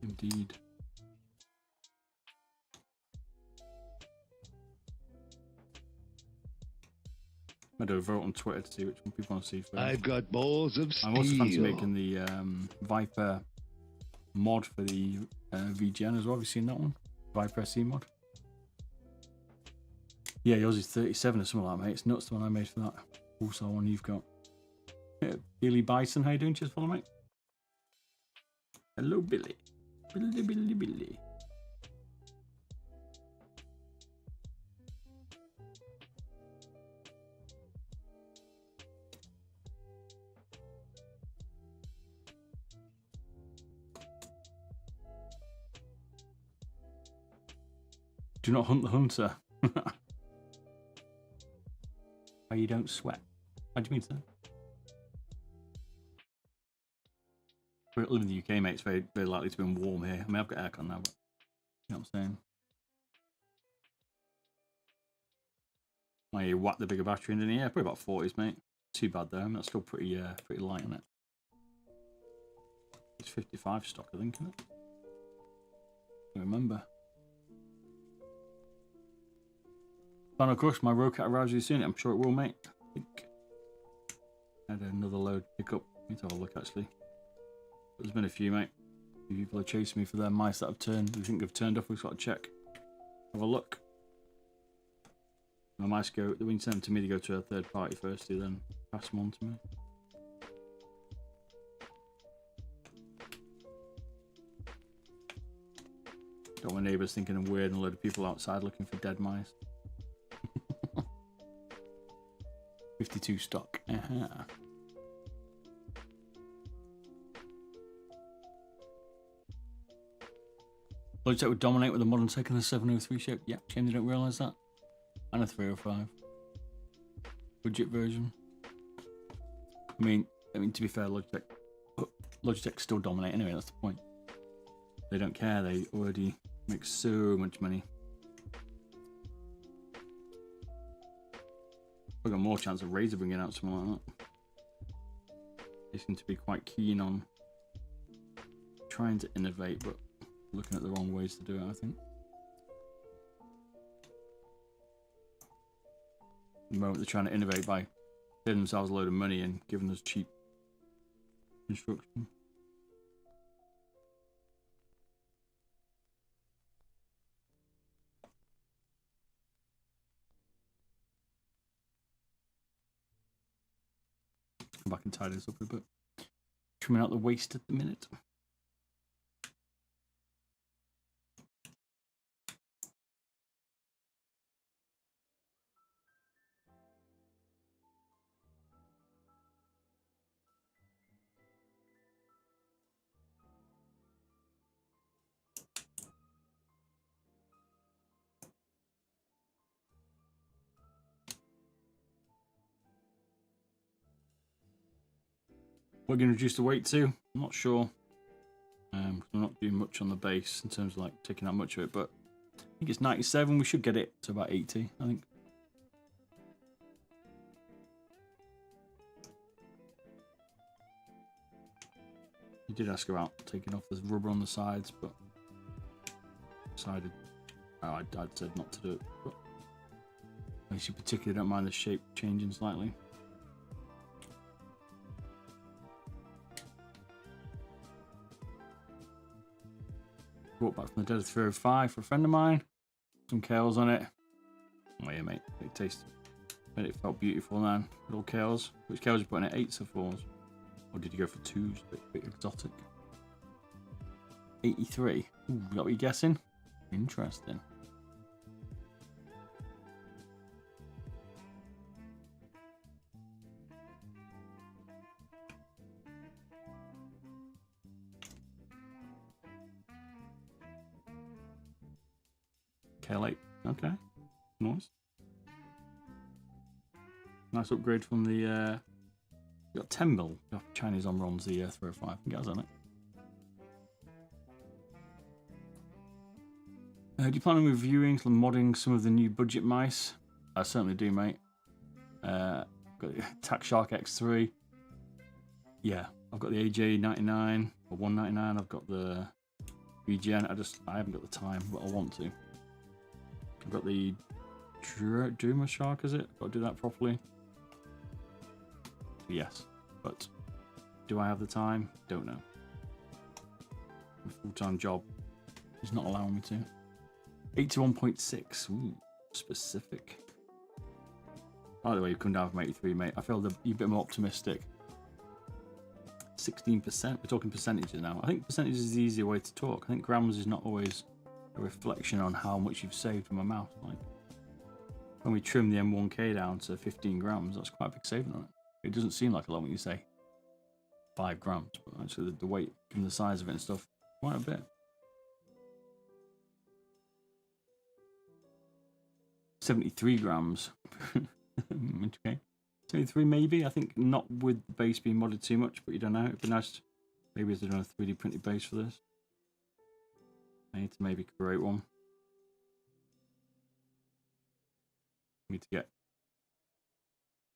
Indeed. I'm going to vote on Twitter to see which one people want to see first. I've got balls of steel. I'm also fancy making the Viper mod for the VGN as well. Have you seen that one? Viper SE mod. Yeah, yours is 37 or something like that, mate. It's nuts the one I made for that. Also one you've got. Yeah, Billy Bison, how you doing? Just follow, mate. Hello, Billy. Billy. Do not hunt the hunter. Why you don't sweat? What do you mean, sir? We live in the UK, mate. It's very, very likely to be warm here. I mean, I've got aircon now, but you know what I'm saying. Why you whack the bigger battery in here? Probably about 40s, mate. Too bad though. I mean, that's still pretty, pretty light, isn't it? It's 55 stock, I think, isn't it? I remember. Final Crush, my Rocat arrives really soon. I'm sure it will, mate. I think I had another load pick up. Need to have a look, actually. There's been a few, mate. A few people are chasing me for their mice that have turned. We think they've turned off. We've got to check. Have a look. My mice go. When you send them to me, they go to a third party first. They then pass them on to me. Don't want neighbours thinking I'm weird and a load of people outside looking for dead mice. 52 stock. Logitech would dominate with a modern tech and the 703 shape. Yep, shame they don't realise that. And a 305. Budget version. I mean, to be fair, Logitech still dominate anyway, that's the point. They don't care, they already make so much money. I've got more chance of Razer bringing out something like that. They seem to be quite keen on trying to innovate, but looking at the wrong ways to do it, I think. At the moment they're trying to innovate by giving themselves a load of money and giving us cheap instruction. Come back and tidy this up a bit. Trimming out the waste at the minute. We're going to reduce the weight to. I'm not sure. I'm not doing much on the base in terms of like taking out much of it, but I think it's 97. We should get it to about 80, I think. You did ask about taking off the rubber on the sides, but decided I'd said not to do it. But I actually particularly don't mind the shape changing slightly. Brought back from the dead of 305 for a friend of mine. Some kales on it. Oh yeah, mate. It tasted. But it felt beautiful, man. Little kales. Which kales you putting in? 8s or 4s? Or did you go for 2s? A bit exotic. 83. Ooh, got what you're guessing? Interesting. Kale 8. Okay. Nice. Nice upgrade from the you got 10 mil Chinese Omron's the 305. Guys on it. Do you plan on reviewing and modding some of the new budget mice? I certainly do, mate. Got the Attack Shark X3. Yeah, I've got the AJ99 or 199. I've got the VGN. I haven't got the time, but I want to. I've got the Duma Shark, is it? Got to do that properly. Yes, but do I have the time? Don't know. My full-time job is not allowing me to. 81.6. Ooh, specific. By the way, you've come down from 83, mate. I feel you're a bit more optimistic. 16%. We're talking percentages now. I think percentages is the easier way to talk. I think grams is not always a reflection on how much you've saved from a mouse. Like when we trim the M1K down to 15 grams, that's quite a big saving on it. It doesn't seem like a lot when you say 5 grams, but actually the weight and the size of it and stuff, quite a bit. 73 grams. Okay. 73 maybe. I think not with the base being modded too much, but you don't know. It'd be nice. Maybe if they've done a 3D printed base for this. I need to maybe create one. Need to get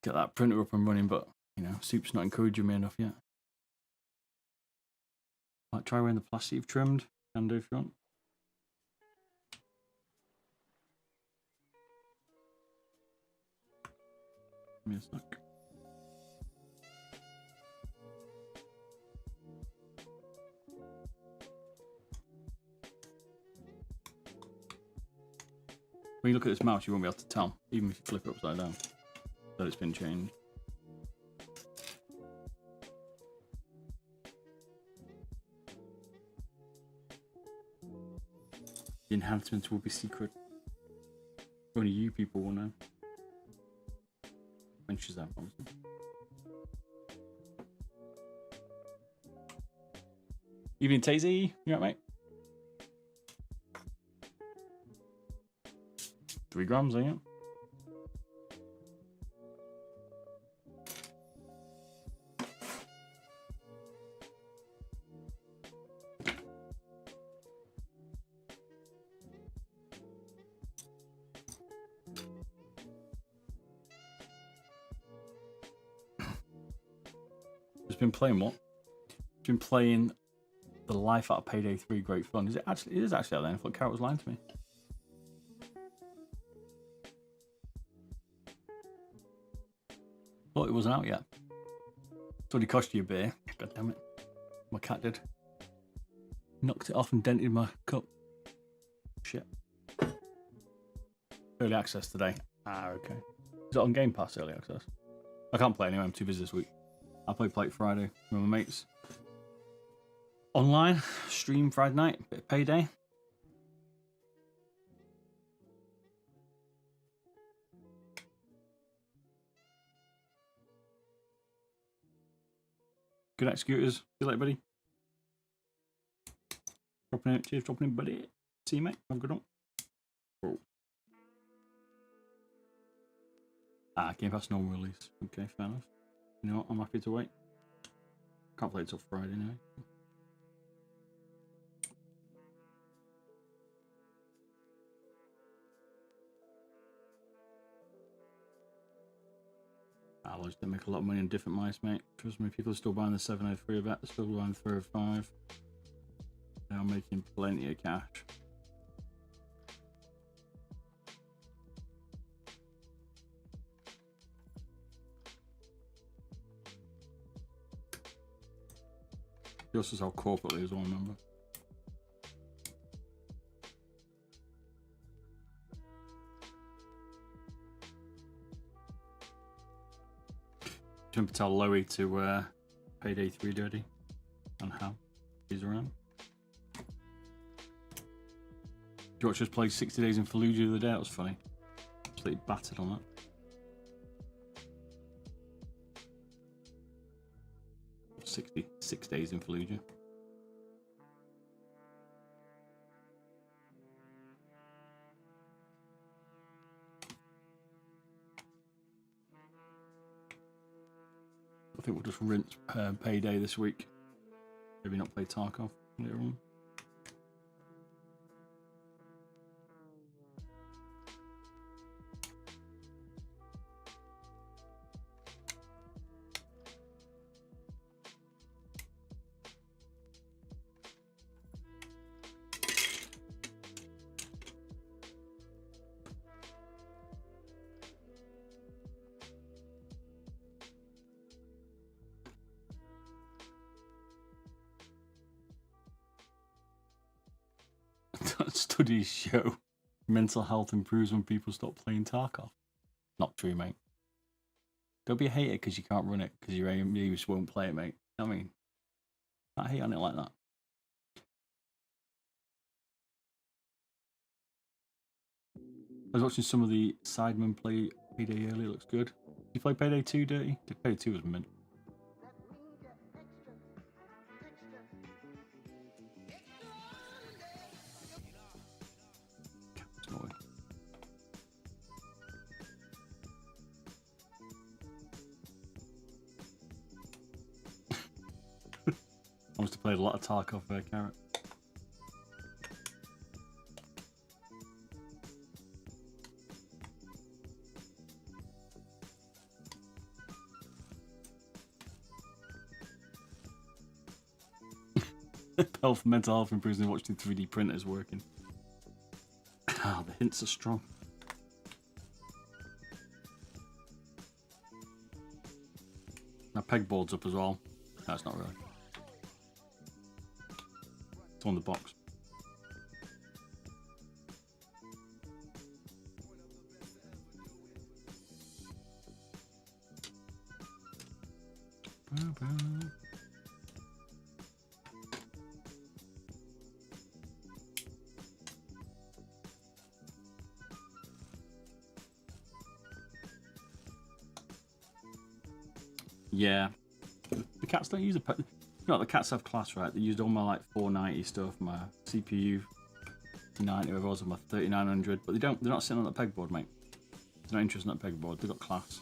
that printer up and running, but you know, Soup's not encouraging me enough yet. Might try wearing the plastic you've trimmed. Can do if you want. Give me a sec. When you look at this mouse, you won't be able to tell, even if you flip it upside down, that it's been changed. The enhancements will be secret. Only you people will know. When ShahZaM comes. Evening, Tazy. You right, mate? 3 grams, ain't it? Just been playing what? Just been playing the life out of Payday 3. Great fun. Is it actually? It is actually out there. I thought Carrot was lying to me. Thought it wasn't out yet. It's already cost you a beer. God damn it. My cat did. Knocked it off and dented my cup. Shit. Early access today. Ah, okay. Is it on Game Pass early access? I can't play anyway. I'm too busy this week. I'll play Friday with my mates. Online. Stream Friday night. Bit of Payday. Good night, Scooters. See you later, buddy. Dropping in. Cheers, dropping in, buddy. See you, mate. Have a good one. Oh. Ah, Game Pass normal release. Okay, fair enough. You know what? I'm happy to wait. Can't play it till Friday now. Alloys don't make a lot of money on different mice, mate. Trust me, people are still buying the 703 of that. They're still buying the 305. They are making plenty of cash. They also sell corporately as well, remember? Jump to tell Loey to Payday 3 dirty and how he's around. George just played 60 Days in Fallujah the other day. That was funny. Absolutely battered on that. $66 days in Fallujah. I think we'll just rinse Payday this week. Maybe not play Tarkov later on. Studies show mental health improves when people stop playing Tarkov. Not true, mate. Don't be a hater because you can't run it, because you just won't play it, mate. You know what I mean? Not hate on it like that. I was watching some of the Sidemen play Payday earlier. Looks good. You play Payday 2, Dirty? Payday 2 was mint. I must have played a lot of Tarkov there, Carrot. Health, mental health improves when watching 3D printers working. Ah, the hints are strong. Now pegboard's up as well. No, it's not really. It's on the box. Yeah, the cats don't use a. You know, the cats have class, right? They used all my like 490 stuff, my CPU 90, whatever it was, my 3900, but they don't. They're not sitting on that pegboard, mate. They're not interested in that pegboard. They've got class.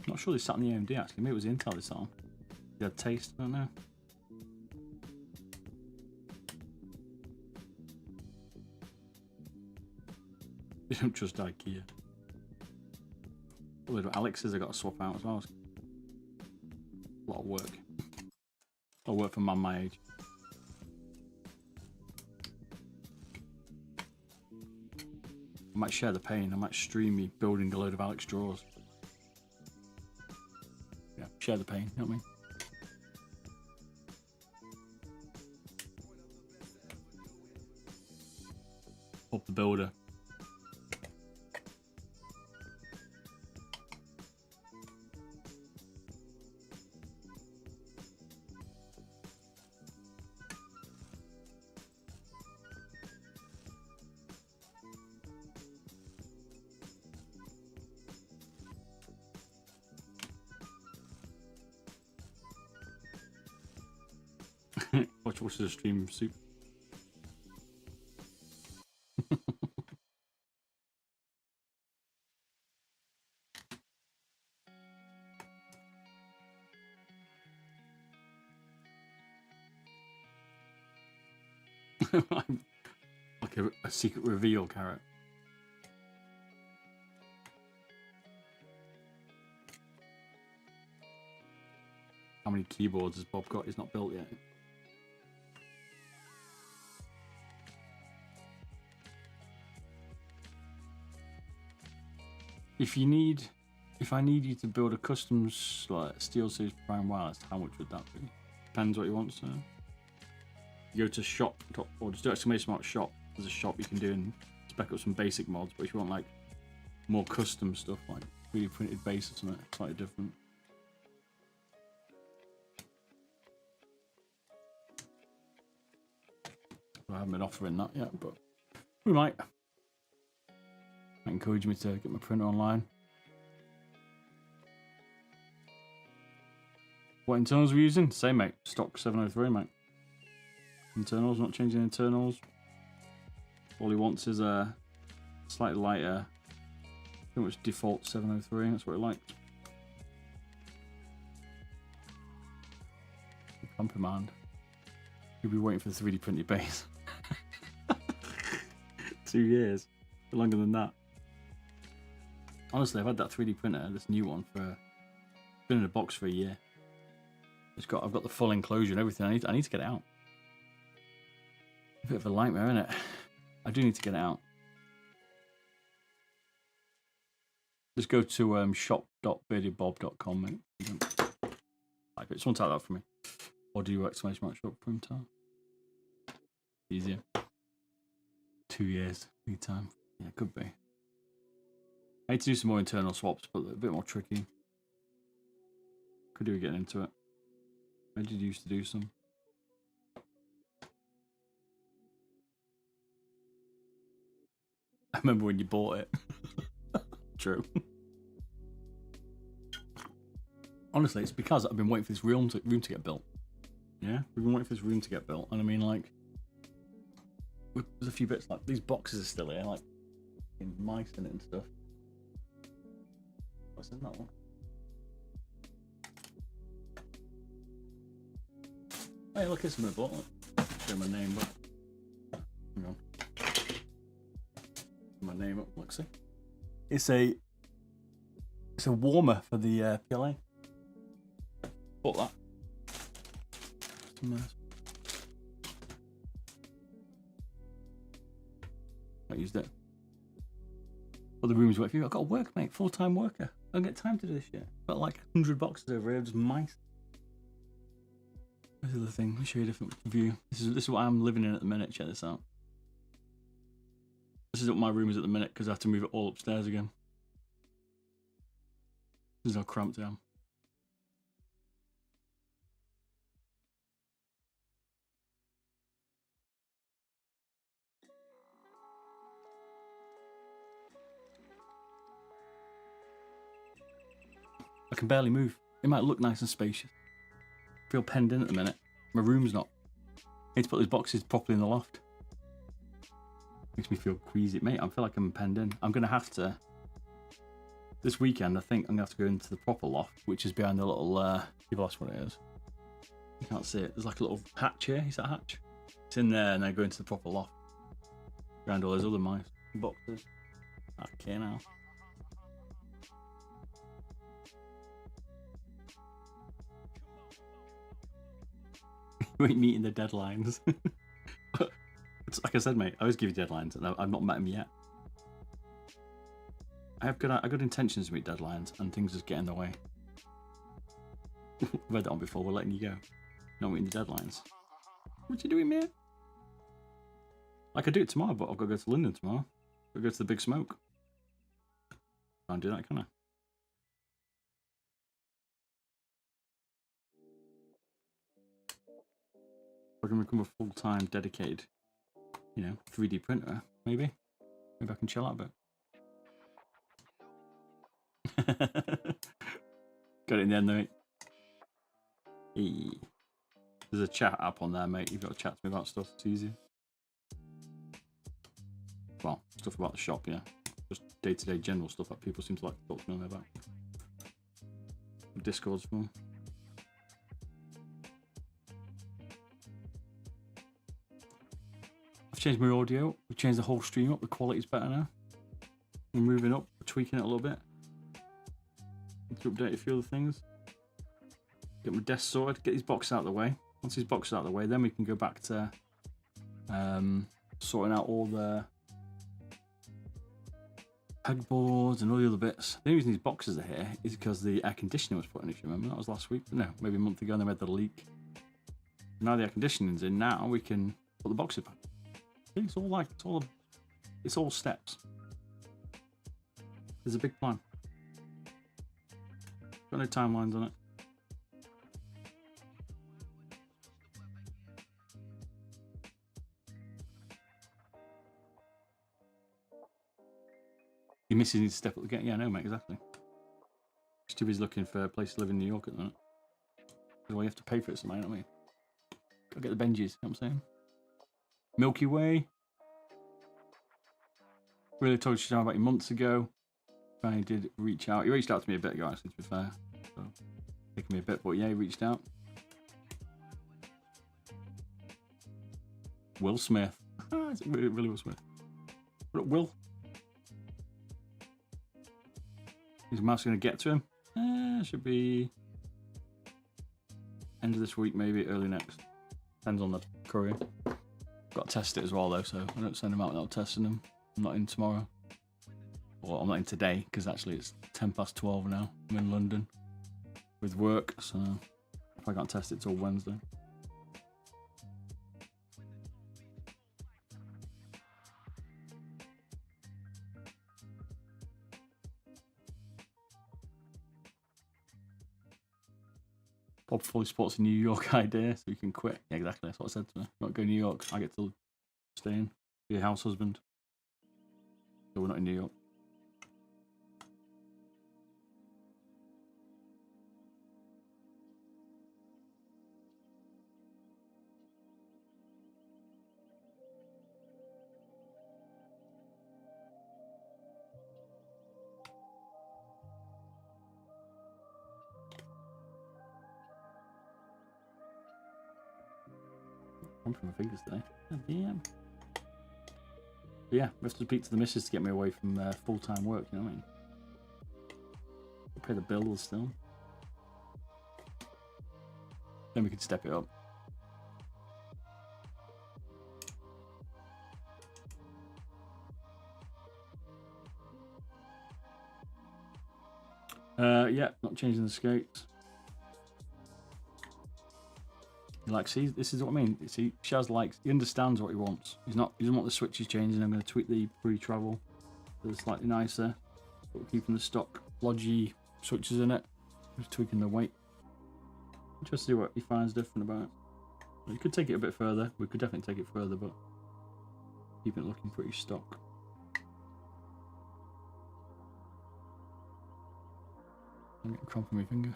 Not sure they sat on the AMD actually. Maybe it was the Intel they sat on. They had taste. I don't know. They don't trust IKEA. Although Alex's I got to swap out as well. It's a lot of work. A lot of work for a man my age. I might share the pain. I might stream me building a load of Alex drawers. Yeah, share the pain, you know what I mean? Up the builder. Watch the stream soup. Like a secret reveal, Carrot. How many keyboards has Bob got? He's not built yet. If I need you to build a custom like SteelSeries Prime wireless, how much would that be? Depends what you want, so. You go to shop, or just do exclamation mark shop. There's a shop you can do and spec up some basic mods, but if you want like more custom stuff, like 3D printed base or something, slightly different. I haven't been offering that yet, but we might. That encouraged me to get my printer online. What internals are we using? Same, mate. Stock 703, mate. Internals, not changing internals. All he wants is a slightly lighter, pretty much default 703. That's what he likes. Complimand. You'll be waiting for the 3D printed base. 2 years. Longer than that. Honestly, I've had that 3D printer, this new one, for been in a box for a year. I've got the full enclosure and everything. I need to get it out. A bit of a nightmare, isn't it? I do need to get it out. Just go to shop.beardedbob.com, mate. Type it. Someone type that for me. Or do you exclamation mark shop printer? Easier. 2 years lead time. Yeah, it could be. I need to do some more internal swaps, but a bit more tricky. Could do with getting into it. I did used to do some. I remember when you bought it. True. Honestly, it's because I've been waiting for this room to get built. Yeah, we've been waiting for this room to get built, and I mean, like, there's a few bits like these boxes are still here, like mice in it and stuff. What's in that one? Hey, look, it's my bottle. Show my name up. Hang on. My name up. Look, see. It's a warmer for the PLA. Bought that. Nice. I used it. Well, the room's wet for you. I've got to work, mate. Full-time worker. I don't get time to do this shit. Got like 100 boxes over here, just mice. This is the thing. Let me show you a different view. This is what I'm living in at the minute. Check this out. This is what my room is at the minute because I have to move it all upstairs again. This is how cramped I am. I can barely move. It might look nice and spacious. I feel penned in at the minute. My room's not. I need to put these boxes properly in the loft. Makes me feel queasy. Mate, I feel like I'm penned in. I'm going to have to... This weekend, I think I'm going to have to go into the proper loft, which is behind the little... You've lost what it is. You can't see it. There's like a little hatch here. Is that a hatch? It's in there, and then go into the proper loft. Behind all those other mice. Boxes. Okay, now. You ain't meeting the deadlines. Like I said, mate, I always give you deadlines, and I've not met them yet. I have good intentions to meet deadlines, and things just get in the way. We've had that on before. We're letting you go. Not meeting the deadlines. What you doing, man? I could do it tomorrow, but I've got to go to London tomorrow. I've got to go to the Big Smoke. Can't do that, can I? I can become a full-time, dedicated, 3D printer, maybe. Maybe I can chill out a bit. Got it in the end, though, mate. Hey. There's a chat app on there, mate. You've got to chat to me about stuff. It's easy. Well, stuff about the shop, yeah. Just day-to-day general stuff that people seem to like to talk to me about. Discord's fun. I've changed my audio. We've changed the whole stream up. The quality's better now. We're moving up. We're tweaking it a little bit. To update a few other things. Get my desk sorted. Get these boxes out of the way. Once these boxes are out of the way, then we can go back to sorting out all the pegboards and all the other bits. The only reason these boxes are here is because the air conditioning was put in, if you remember. That was last week. No, maybe a month ago, and they had the leak. Now the air conditioning's in. Now we can put the boxes back. It's all steps. There's a big plan. Got no timelines on it. Your missus needs to step up the game. Yeah, I know, mate, exactly. She's too busy looking for a place to live in New York at the minute. That's why you have to pay for it somehow, you know what I mean? Gotta get the Benjis, you know what I'm saying? Milky Way. Really told you about you months ago. I did reach out. He reached out to me a bit ago, actually, to be fair. So, taking me a bit, but yeah, he reached out. Will Smith. Is it really Will Smith? What up, Will? Is Mouse going to get to him? Should be end of this week, maybe early next. Depends on the courier. Got to test it as well, though, so I don't send him out without testing him. I'm not in tomorrow. Well, I'm not in today, because actually it's 12:10 now. I'm in London with work, so if I can't test it till Wednesday. Bob fully supports a New York idea, so we can quit. Yeah, exactly. That's what I said to her. Not go to New York. I get to stay in. Be a house husband. So we're not in New York. I'm from my fingers today. Oh, damn. But yeah, we have to speak to the missus to get me away from full-time work, you know what I mean? Pay the bills still. Then we can step it up. Yeah, not changing the skates. Like, see, this is what I mean. See, Shaz likes, he understands what he wants. He doesn't want the switches changing. I'm going to tweak the pre-travel so they're slightly nicer. But we're keeping the stock lodgy switches in it. Just tweaking the weight. Just see what he finds different about it. We could take it a bit further. We could definitely take it further, but keep it looking pretty stock. I'm getting cramp in my finger.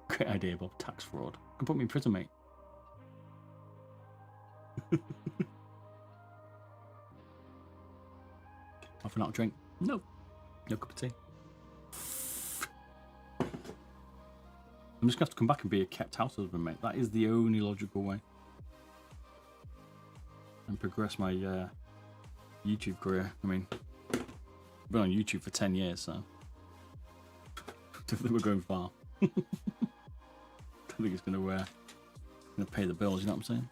Great idea, Bob. Tax fraud. Can put me in prison, mate. Half an hour drink. No. No cup of tea. I'm just going to have to come back and be a kept house husband, mate. That is the only logical way. And progress my YouTube career. I mean, I've been on YouTube for 10 years, so I don't think we're going far. I don't think it's going to pay the bills, you know what I'm saying?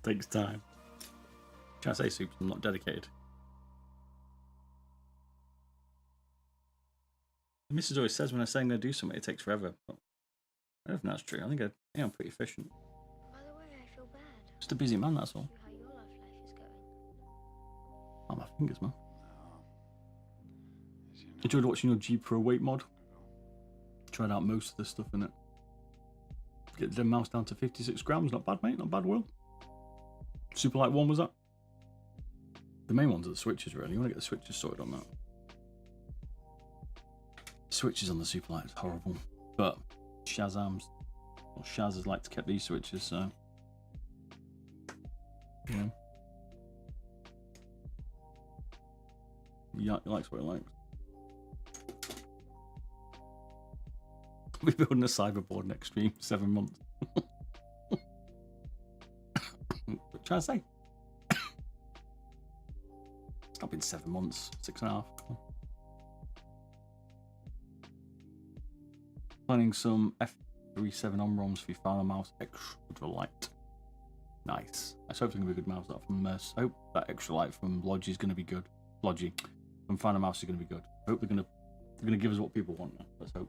takes time. Trying to say, Soups, I'm not dedicated. The missus always says when I say I'm going to do something, it takes forever. But I don't think that's true. I think I'm pretty efficient. By the way, I feel bad. Just a busy man, that's all. How your love life is going. Oh, my fingers, man. As you know, Enjoyed watching your G Pro weight mod. Tried out most of the stuff in it. Get the mouse down to 56 grams. Not bad, mate. Not bad, Will. Super light one was that? The main ones are the switches, really. You want to get the switches sorted on that. Switches on the super light is horrible. But ShahZaM's, or Shaz has liked to keep these switches, so. Yeah. He likes what he likes. We're building a cyberboard next stream, 7 months. What trying to say? It's not been 7 months, 6.5. Planning some F37 on-ROMs for your final mouse extra light. Nice. I hope it's going to be a good mouse. That from I hope that extra light from Logi is going to be good. Logi from Final Mouse is going to be good. I hope they're going to give us what people want. Let's hope.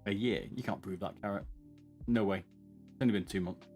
A year? You can't prove that, Carrot. No way. It's only been 2 months.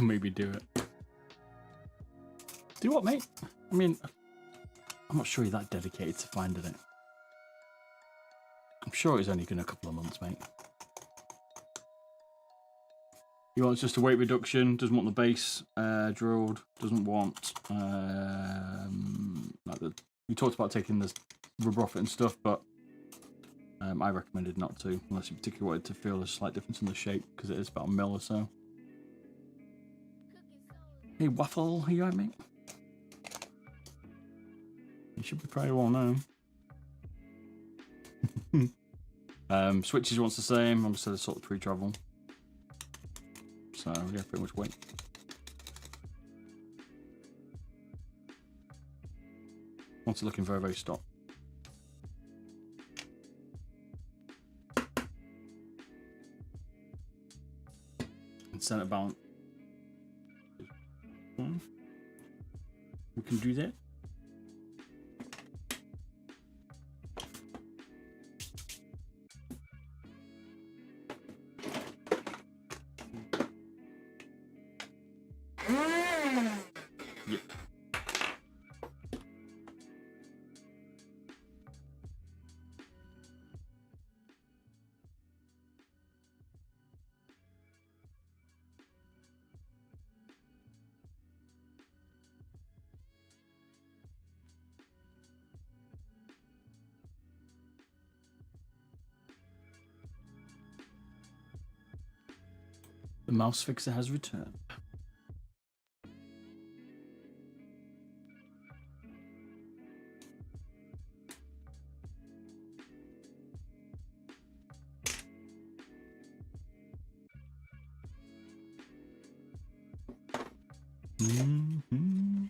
maybe do it. Do what, mate? I mean, I'm not sure you're that dedicated to finding it. I'm sure it's only going a couple of months, mate. He wants just a weight reduction, doesn't want the base drilled, doesn't want... we talked about taking the rubber off it and stuff, but I recommended not to, unless you particularly wanted to feel a slight difference in the shape, because it is about a mil or so. Hey, Waffle, are you alright, mate? You should be pretty well known. Switches wants the same, I'm still sort of pre-travel. So yeah, pretty much wait. Wants to looking very, very stock. And center balance. We can do that. Yep. The mouse fixer has returned. Mm-hmm.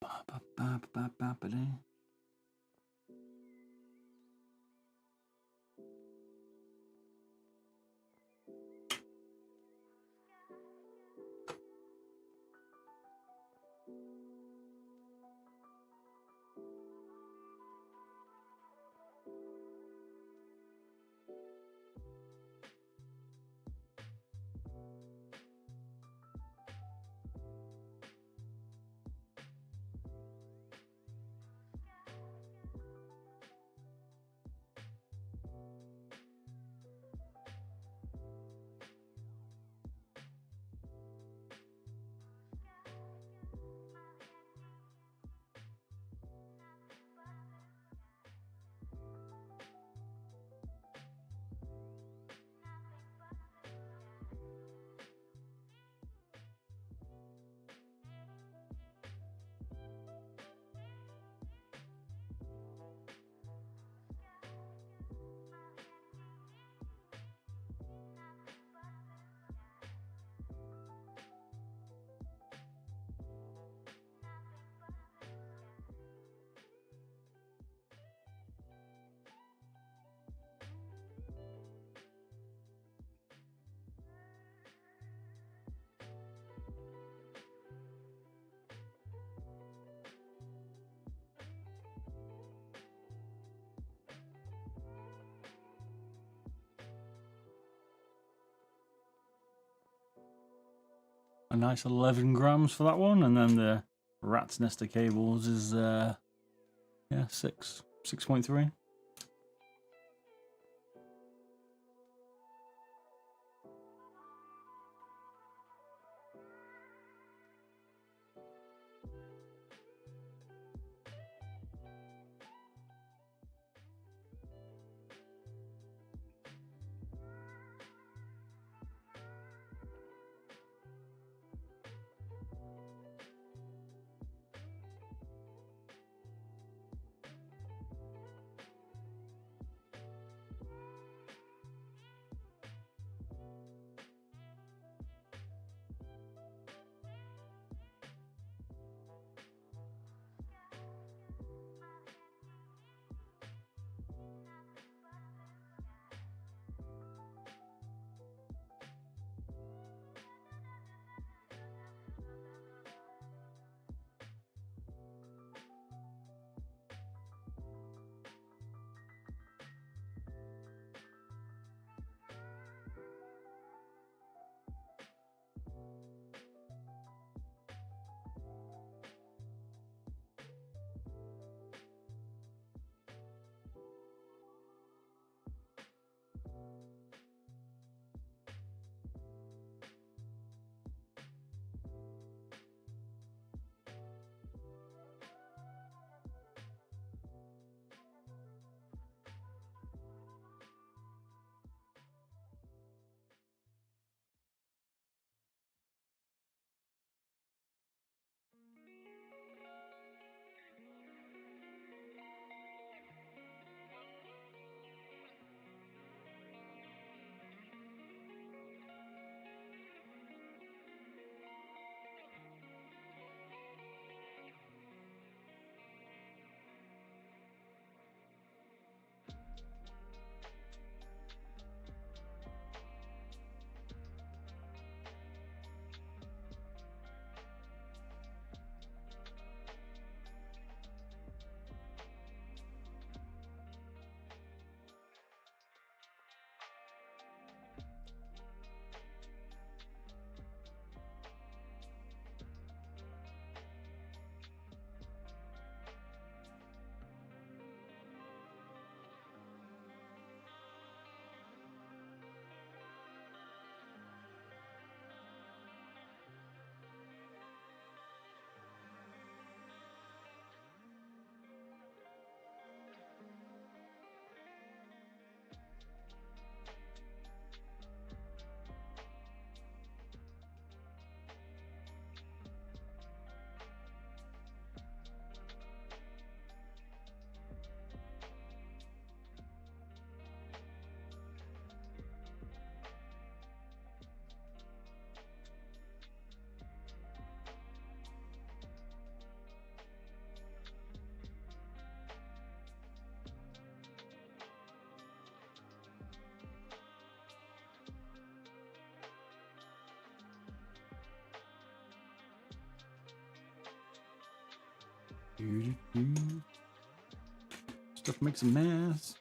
Ba-ba-ba-ba-ba-ba-da. A nice 11 grams for that one, and then the rat's nest of cables is yeah, 6.3. Stuff makes a mess.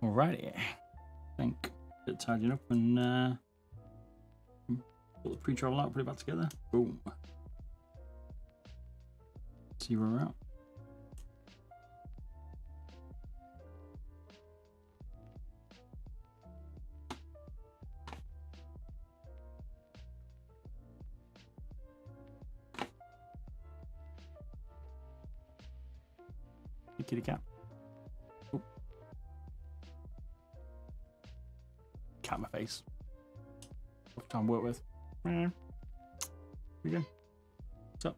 Alrighty, I think it's tidying up and put the pre-travel out, put it back together. Boom. See where we're at. Hey, kitty cat. Ooh. Cat in my face. Rough time to work with. Here we go. What's up?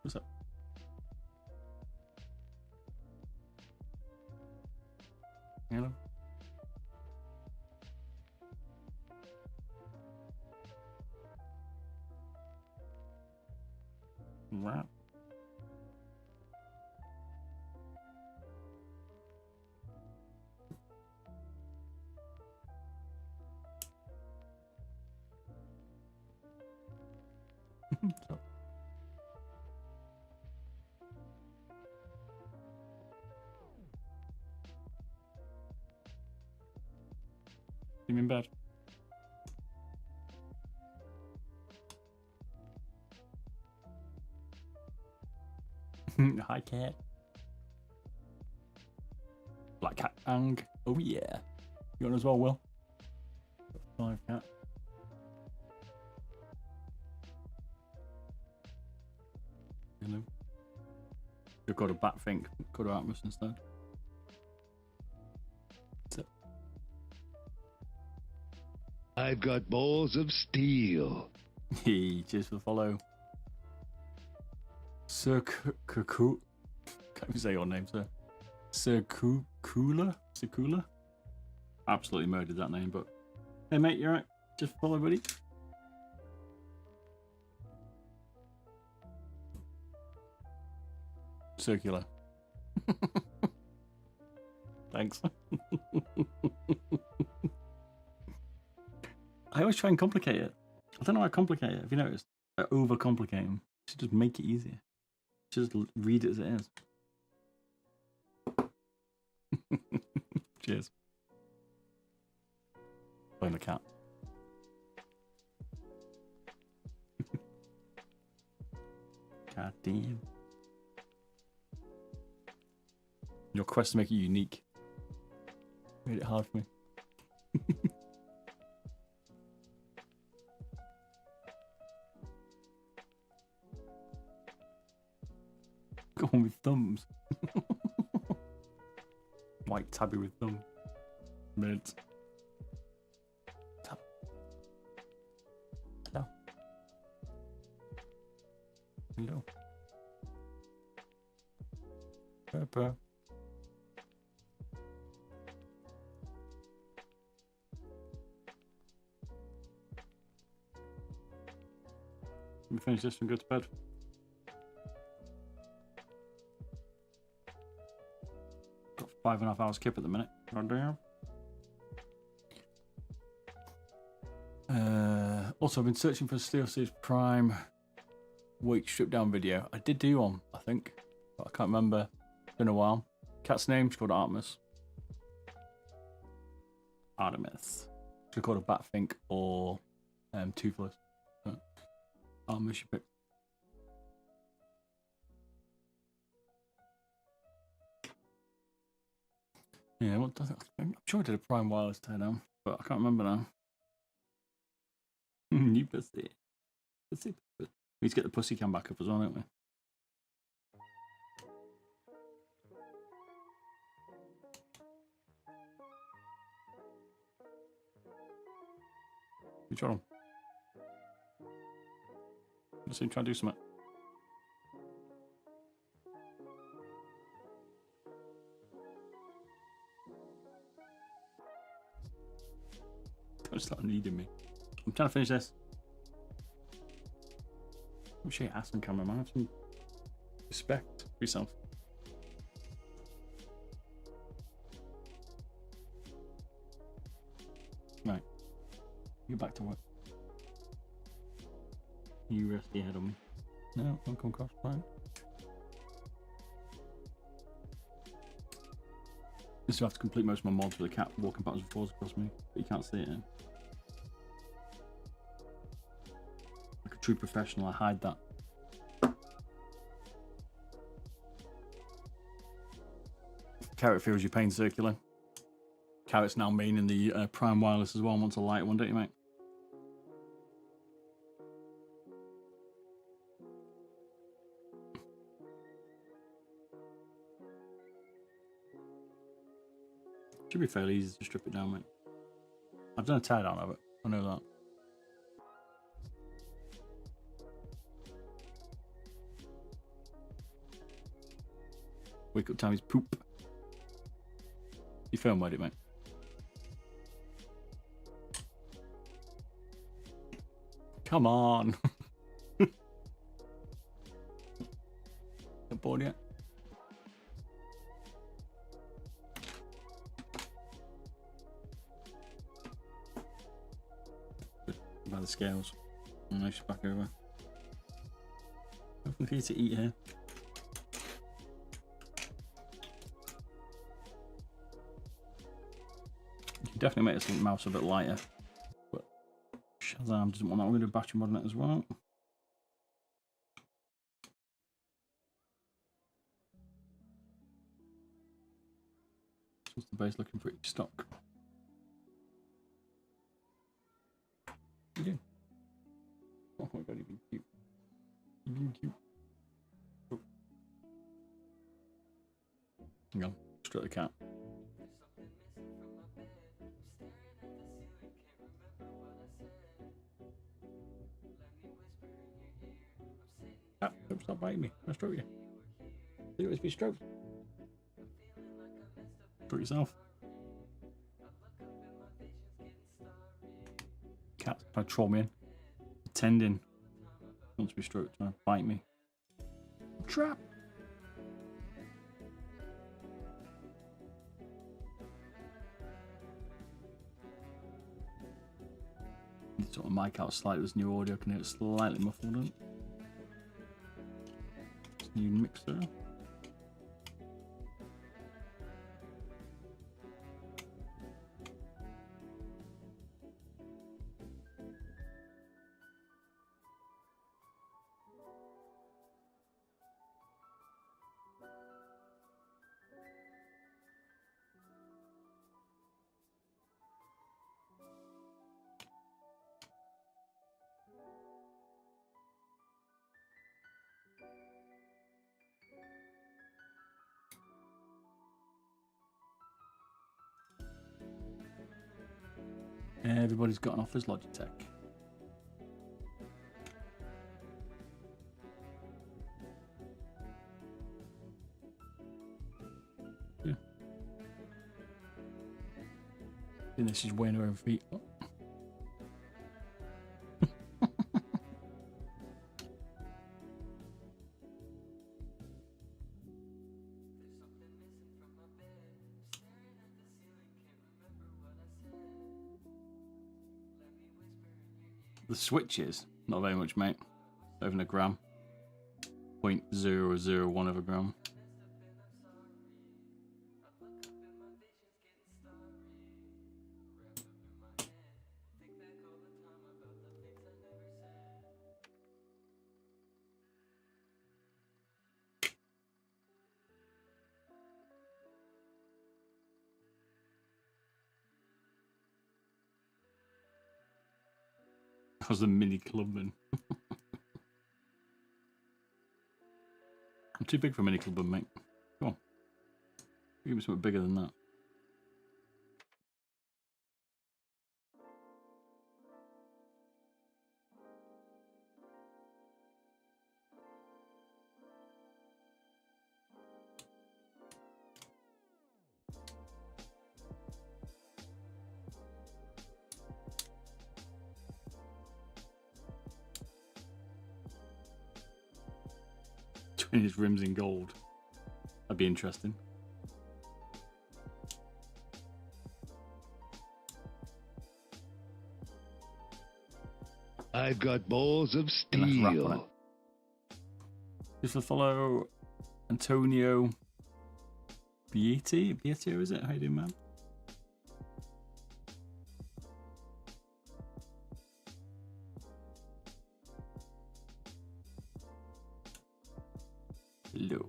What's up? Hello. Right. So. You in bed? Hi, cat. Black cat Ang. Oh yeah. You on as well, Will? 5 cat. Hello. You've got a bat think. Got a Atmos instead. So. I've got balls of steel. Hey, cheers for the follow. Sir Kuku. Can't even say your name, sir. Sir Kukula? Sakula? Absolutely murdered that name, but hey, mate, you alright? Just follow, buddy. Circular. Thanks. I always try and complicate it. I don't know how I complicate it. Have you noticed? I overcomplicate them. Should just make it easier. Just read it as it is. Cheers. Playing the cat. God damn. Your quest to make it unique made it hard for me. Go on with thumbs. White tabby with thumb. Mint. Tab. Hello. Hello. Purple. Let me finish this and go to bed. Got 5.5 hours kip at the minute. God damn. Also, I've been searching for a Steel Series Prime weight strip down video. I did do one, I think, but I can't remember. It's been a while. Cat's name's called Artemis. Artemis. Should call it a Batfink or Toothless. Artemis you pick. Yeah, what does it? I'm sure I did a Prime wireless teardown, but I can't remember now. You pussy. Pussy. We need to get the pussy cam back up as well, don't we? Shot him. Let's see him try to do something. Don't start needing me. I'm trying to finish this. I'm sure your ass on camera, man. Have some respect for yourself. Right. You back to work. You rest your head on me. No, don't come across. Fine. I still have to complete most of my mods with a cat walking backwards and forwards across me, but you can't see it. Like a true professional, I hide that. Carrot feels your pain circular. Carrot's now main in the Prime Wireless as well. Wants a light one, don't you, mate? Should be fairly easy to strip it down, mate. I've done a tear down of it. I know that. Wake up time is poop. You film with it, mate. Come on. Not bored yet? By the scales. And I should back over. Nothing for you to eat here. You can definitely make this mouse a bit lighter. But ShahZaM doesn't want that. We're going to do battery mod on it as well. What's the base looking pretty stock? Yeah. Oh my god, you've been cute. You've been cute. Oh. Hang on, stroke the cat. Ah, don't stop biting me. I'll stroke you. You always be stroked. Stroke yourself. Cat's trying to troll me in. Pretending. Wants to be stroked, trying to bite me. Trap! Need to sort of mic out slightly with this new audio. I can hear it slightly muffled in. This new mixer. Everybody's got an Office Logitech. Yeah. And this is weighing her own feet. Oh. The switches, not very much, mate. Over a gram. 0.001 of a gram. That was a mini clubman. I'm too big for a mini clubman, mate. Come on. Give me something bigger than that. paint his rims in gold. That'd be interesting. I've got balls of And let's wrap on it. steel. Just to follow Antonio Beatio, is it? How you doing, man? Hello.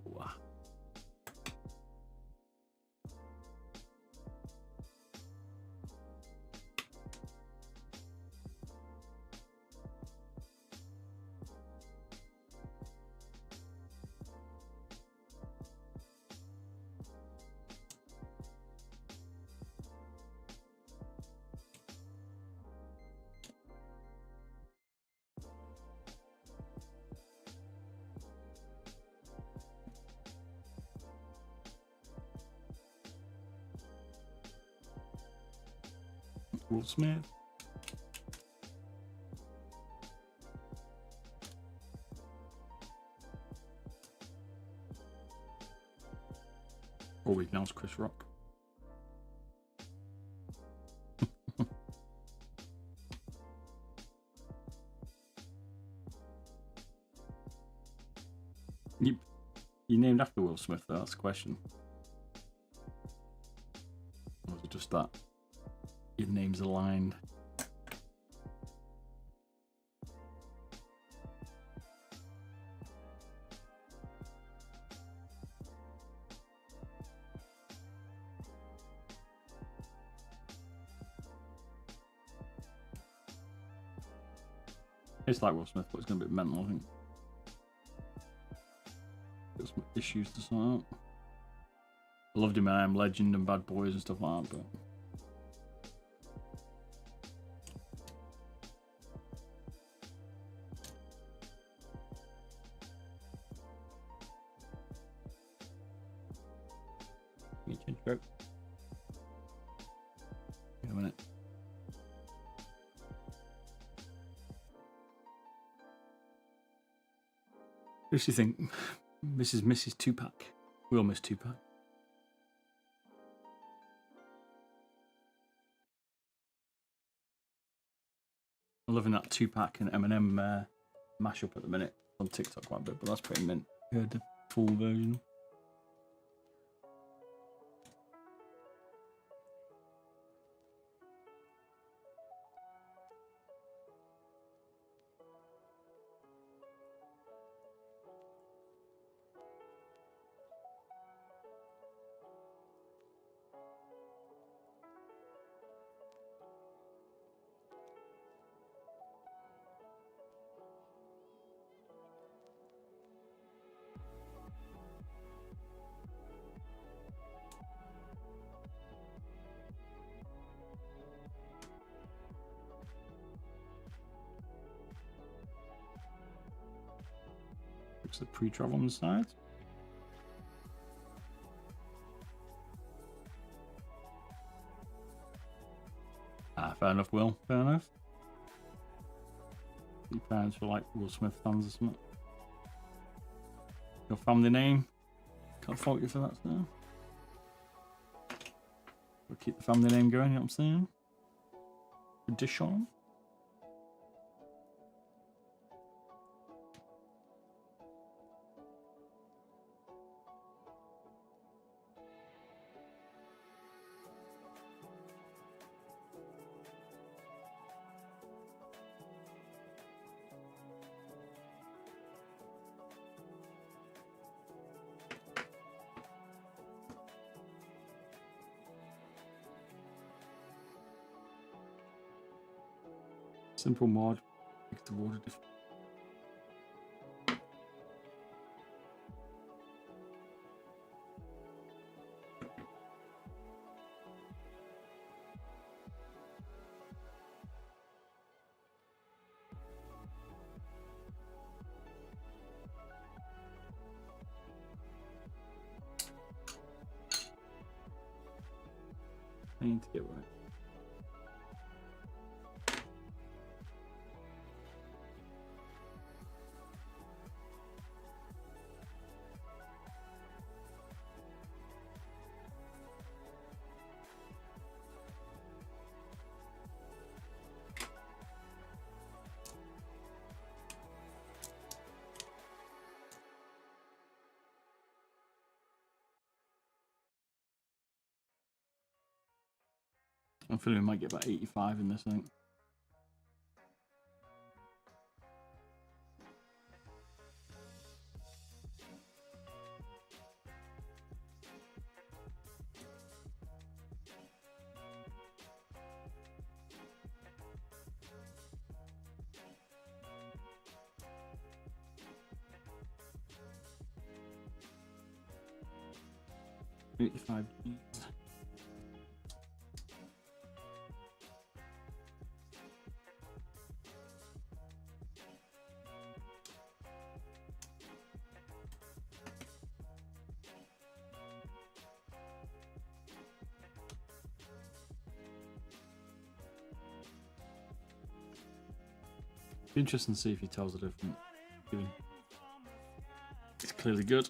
Will Smith. Or we can ask Chris Rock. You named after Will Smith, though, that's the question. Or was it just that your name's aligned? It's like Will Smith, but it's going to be mental, I think. Got some issues to sort out. I loved him in I Am Legend and Bad Boys and stuff like that, but... Yeah, a minute. Who do you think? Mrs. Tupac. We all miss Tupac. I'm loving that Tupac and Eminem mashup at the minute on TikTok quite a bit, but that's pretty mint. Heard the full version. Looks the pre-travel on the side. Fair enough, Will. Fair enough. Your parents were like Will Smith fans or something. Your family name. Can't fault you for that, sir. We'll keep the family name going, you know what I'm saying? Tradition. Simple mod. Make the water different. I need to get right. I'm feeling we might get about 85 in this, I think. $85. Be interesting to see if he tells the difference. Given it's clearly good.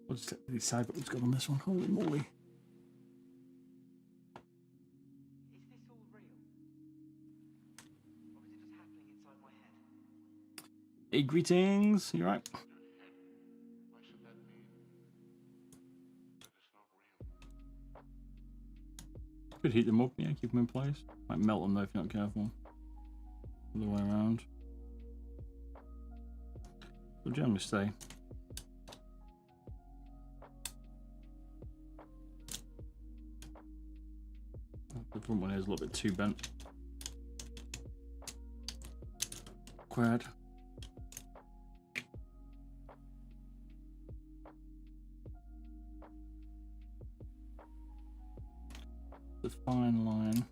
What's the side buttons got on this one? Holy moly. Is this all real? Or is it just happening inside my head? Hey, greetings. You right? What should that mean? That it's not real. Could heat them up, yeah, keep them in place. Might melt them though if you're not careful. All the way around. They'll generally stay. The front one is a little bit too bent. Quad. The fine line.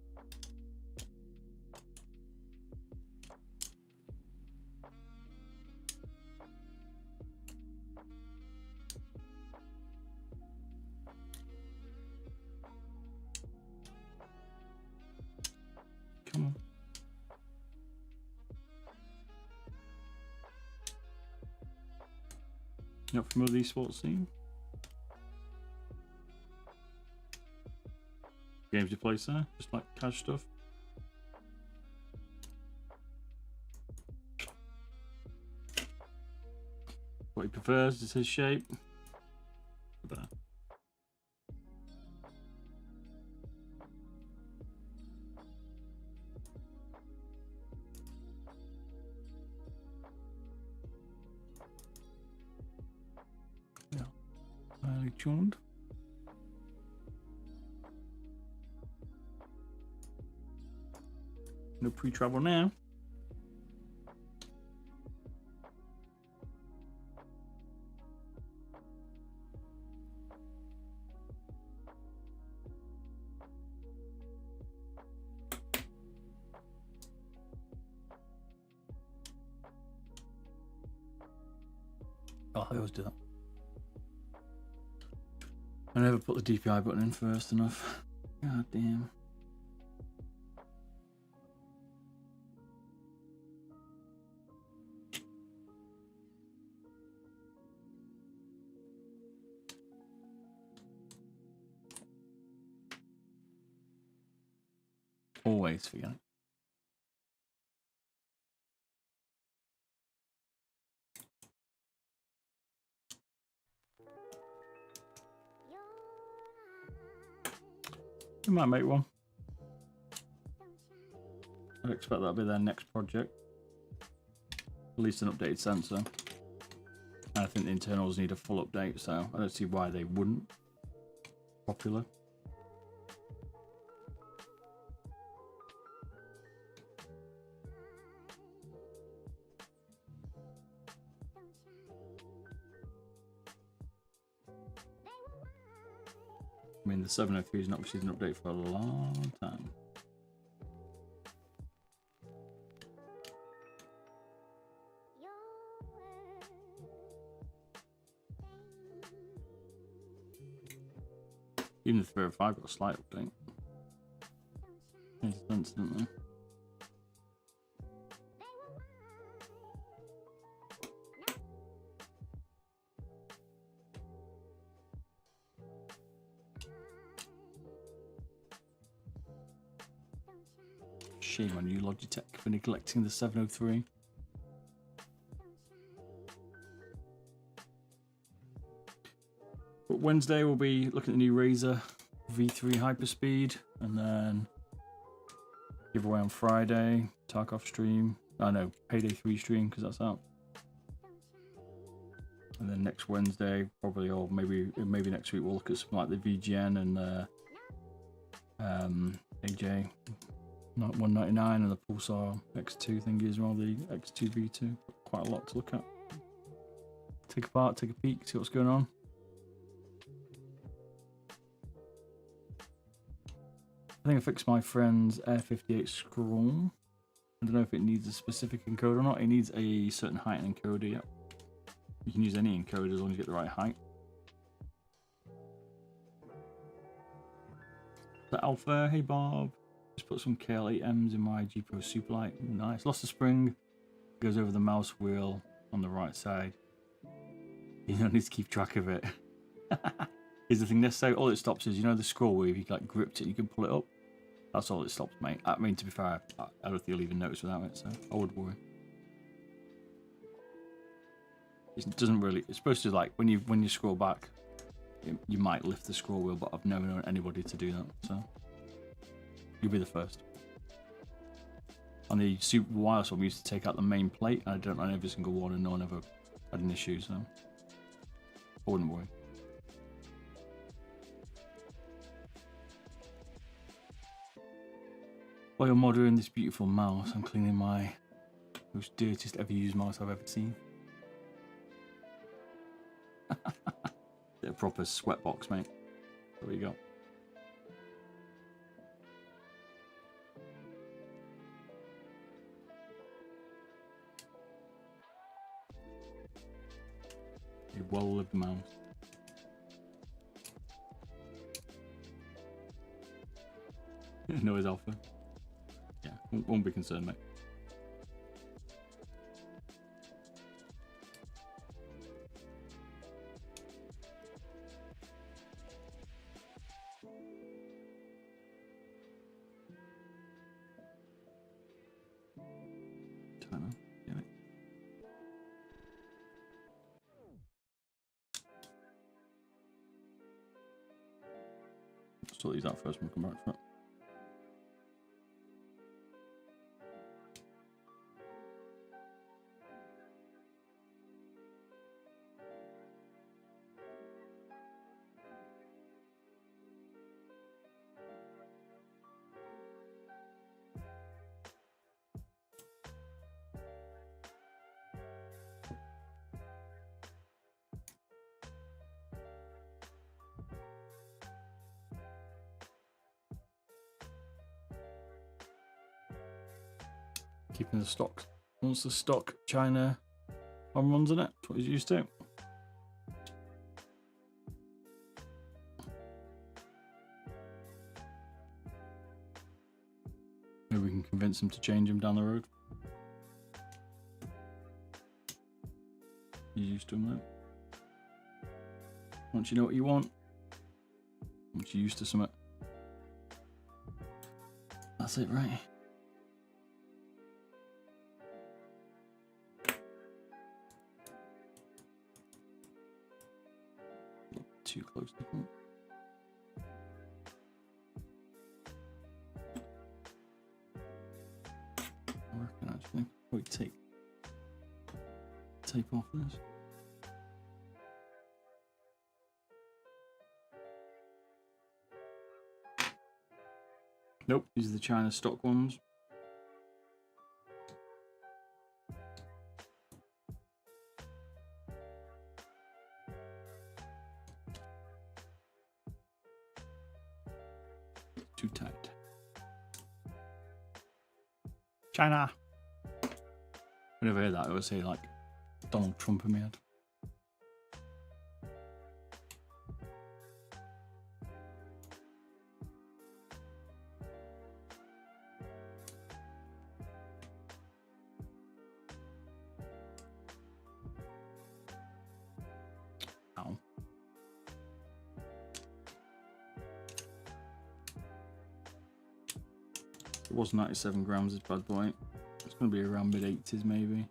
Come on. Not familiar with these sports teams? Games you play, sir? Just like cash stuff? What he prefers is his shape. There. Yeah. Highly tuned. No pre-travel now. Oh, I always do that. I never put the DPI button in first enough. God damn. Always forget it. We might make one. I'd expect that'll be their next project. At least an updated sensor. And I think the internals need a full update, so I don't see why they wouldn't. Popular. I mean, the 703 has not received an update for a long time. Even the 305 got a slight update. Makes sense, doesn't it? Shame on you, Logitech, for neglecting the 703. But Wednesday we'll be looking at the new Razer V3 Hyperspeed, and then giveaway on Friday, Tarkov stream. I know, Payday 3 stream because that's out. And then next Wednesday, probably, or maybe next week, we'll look at something like the VGN and the AJ 199 and the Pulsar X2 thingy as well, the X2 V2. Quite a lot to look at. Take apart, take a peek, see what's going on. I think I fixed my friend's Air 58 scroll. I don't know if it needs a specific encoder or not. It needs a certain height encoder, yeah. You can use any encoder as long as you get the right height. The Alpha, hey Bob. Just put some KL8Ms in my G Pro Superlight. Nice. Lost the spring. Goes over the mouse wheel on the right side. You don't need to keep track of it. Is the thing necessary? All it stops is, you know, the scroll where if you like gripped it, you can pull it up. That's all it stops, mate. I mean, to be fair, I don't think you'll even notice without it, so I would worry. It doesn't really. It's supposed to, like, when you scroll back, you might lift the scroll wheel, but I've never known anybody to do that, so you'll be the first. On the Super Wireless one, we used to take out the main plate. I don't run every single one, and no one ever had an issue, so I wouldn't worry. While you're moderating this beautiful mouse, I'm cleaning my most dirtiest ever used mouse I've ever seen. A proper sweat box, mate. There we go. A well-lived mouse. Noise Alpha. Yeah, won't be concerned, mate. Still use that first one, come back for it. Keeping the stock. Once the stock China on runs in it, that's what he's used to. Maybe we can convince him to change him down the road. He's used to him then. Once you know what you want, once you're used to something, that's it, right? Too close to them. take tape off this. Nope, these are the China stock ones. Too tight. China. Whenever I hear that, I always say like Donald Trump in my head. Ow. It was 97 grams, this bad boy. It's going to be around mid-80s maybe.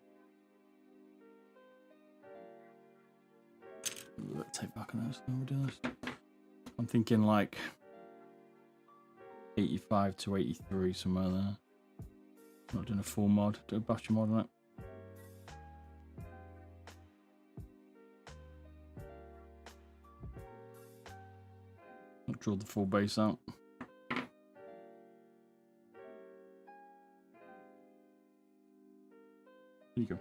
Let's take back on this. No, we'll do this. I'm thinking like 85 to 83, somewhere there. Not doing a full mod, do a battery mod on it. I'll draw the full base out. There you go.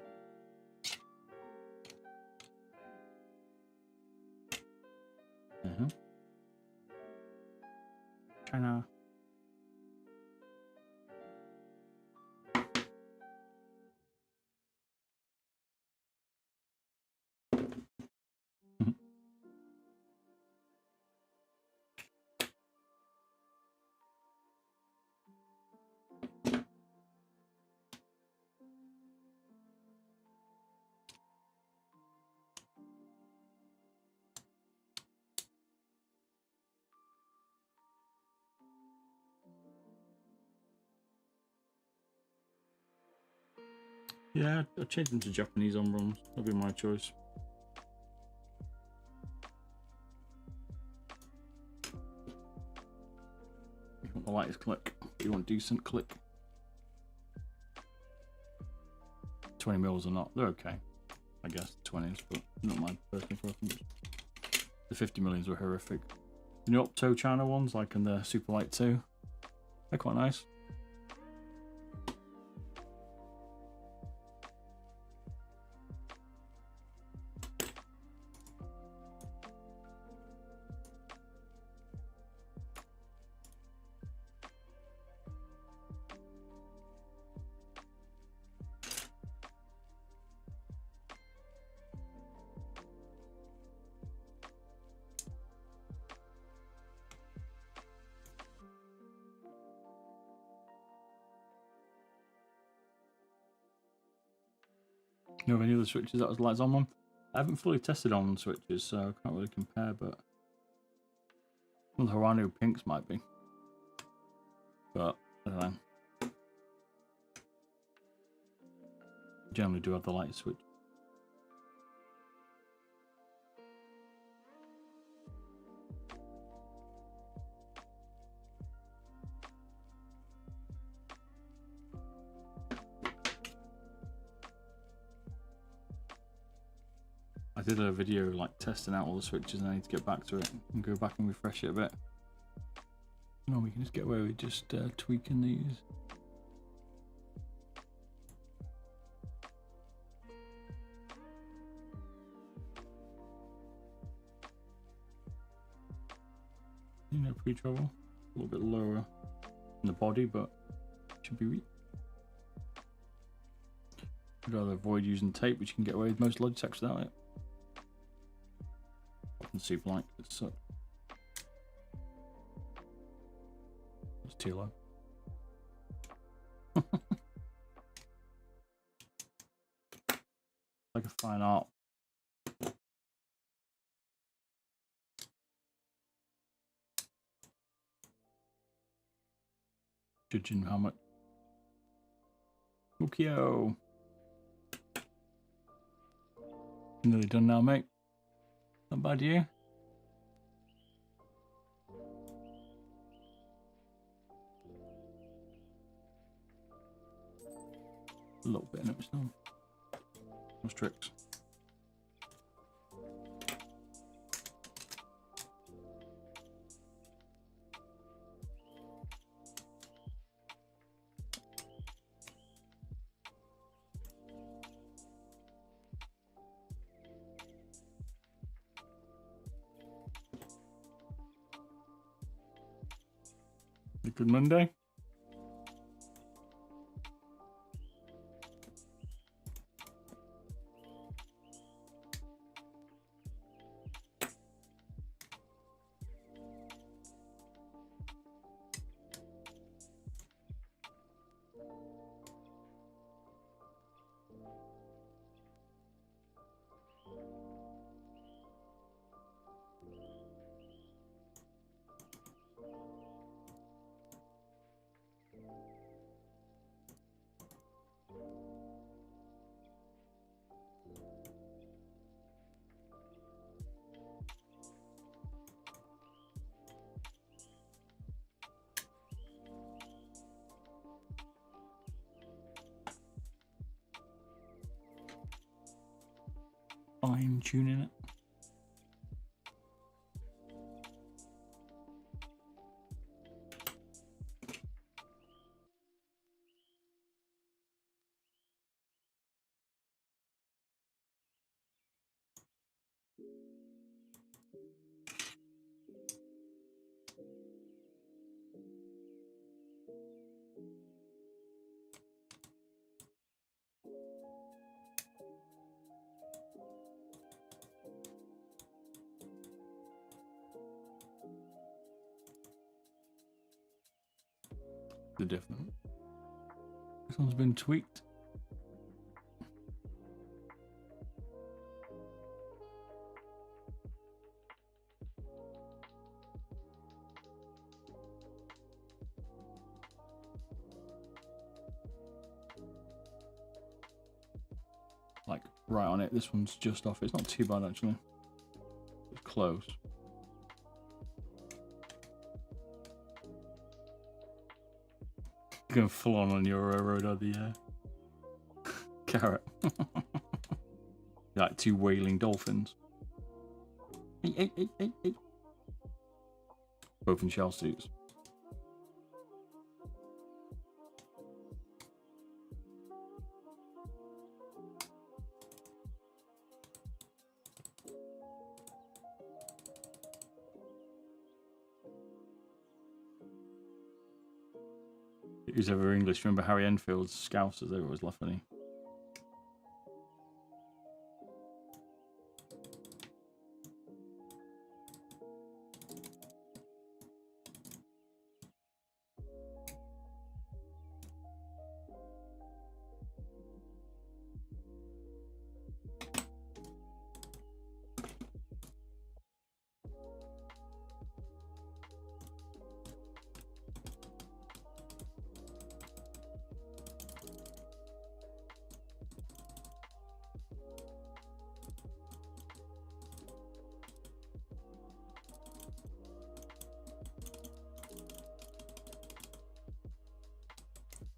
China. Yeah, I'll change them to Japanese on ROMs. That'll be my choice. You want the lightest click, you want decent click. 20 mils or not, they're okay. I guess 20s, but not my personal preference. The 50 millions were horrific. You know, Opto China ones, like in the Super Light 2, they're quite nice. You know any other switches that was lights on one? I haven't fully tested on switches, so I can't really compare, but well, the Haranu pinks might be. But I don't know. Generally do have the light switch. I did a video like testing out all the switches and I need to get back to it and go back and refresh it a bit. No, we can just get away with just tweaking these. You know, pre-travel, a little bit lower in the body, but should be weak. I'd rather avoid using tape, which you can get away with most Logitechs without it. Super light, it's too low. Like a fine art. Judging how much. Ukio. Nearly done now, mate. Not bad, you. A little bit in it still. What's tricks? A good Monday. Fine tuning it. The different. This one's been tweaked. Like right on it. This one's just off. It's not too bad actually. It's close. Going full on your road of the carrot. Like two wailing dolphins. Hey, hey, hey, hey, hey. Both in shell suits. Who's ever English? Remember Harry Enfield's Scousers? They were always laugh funny.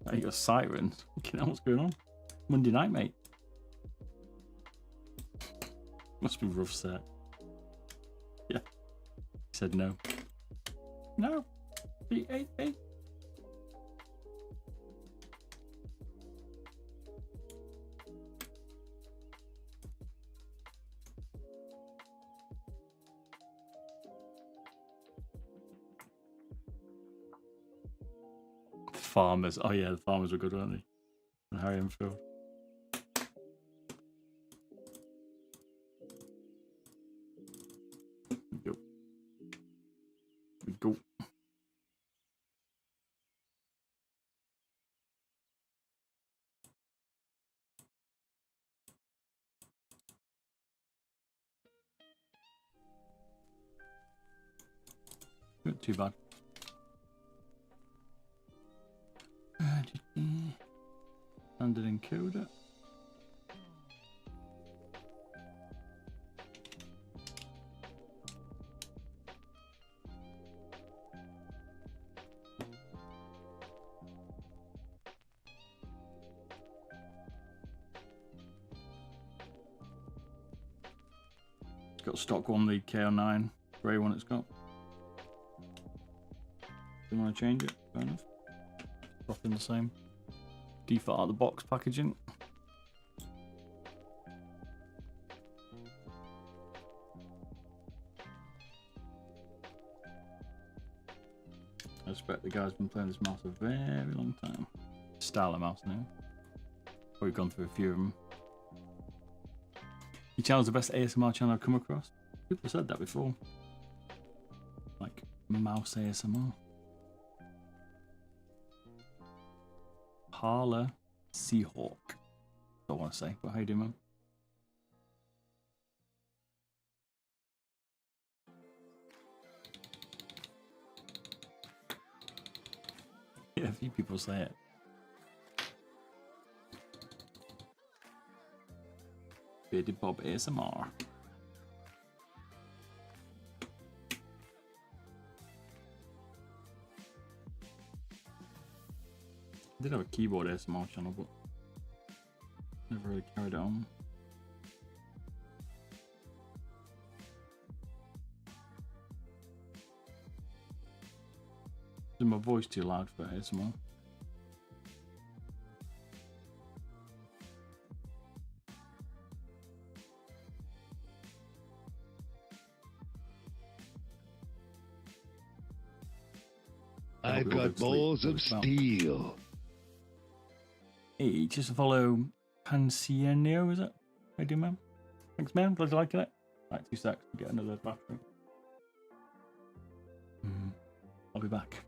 Oh, you got sirens. You know what's going on? Monday night, mate. Must be rough set. Yeah. He said no. No. Hey. Farmers. Oh yeah, the farmers were good, weren't they? And Harry Enfield. Go. Not too bad. Standard encoder. got stock one, the KO9 grey one it's got. You want to change it? Fair enough. Drop in the same default out of the box packaging. I expect the guy's been playing this mouse a very long time. Style of mouse now. Probably gone through a few of them. Your channel's the best ASMR channel I've come across. People said that before. Like mouse ASMR. Harla Seahawk. Don't want to say, but how you doing, man? Yeah, a few people say it. Bearded Bob ASMR. I did have a keyboard ASMR channel, but never really carried it on. Is my voice too loud for ASMR? I've got balls of steel. Hey, just follow Pancienio, is it? How you doing, man? Thanks, man. Glad you liking it. Right, 2 seconds to get another battery. I'll be back.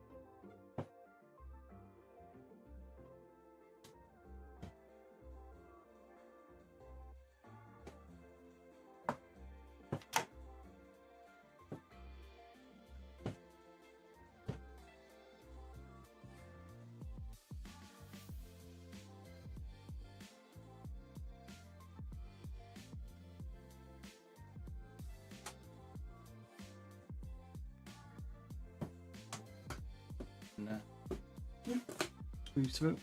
Squeeze through.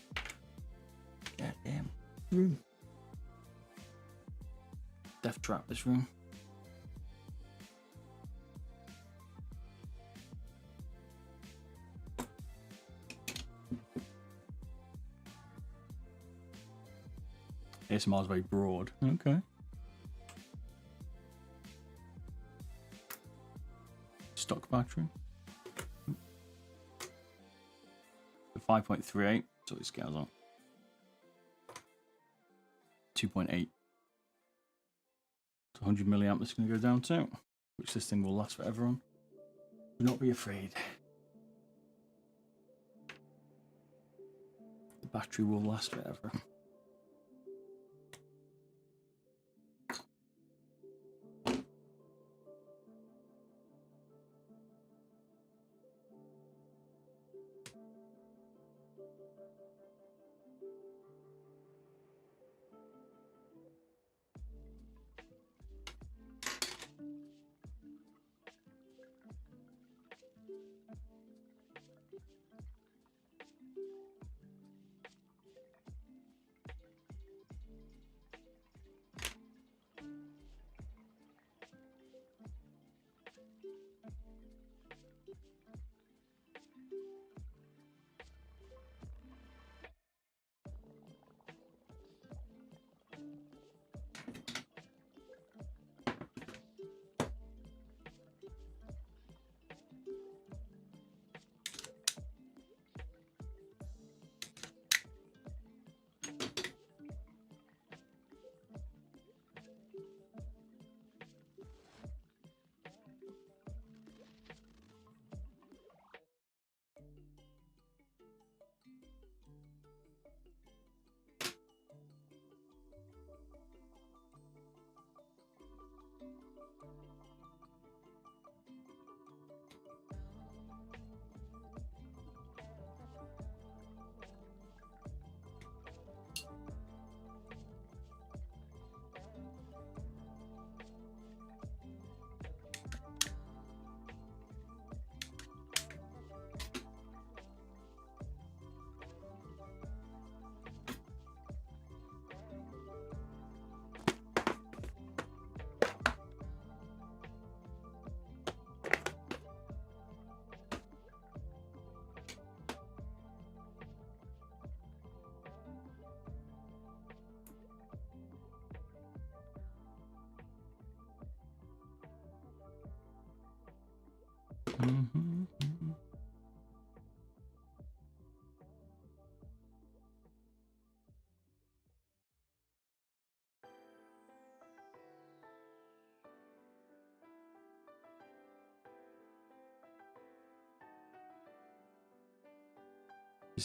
Goddamn room. Death trap this room. ASMR is very broad. Okay. Stock battery. 5.38, so it scales on. 2.8. So 100 milliamp is going to go down to, which this thing will last forever on. Do not be afraid. The battery will last forever.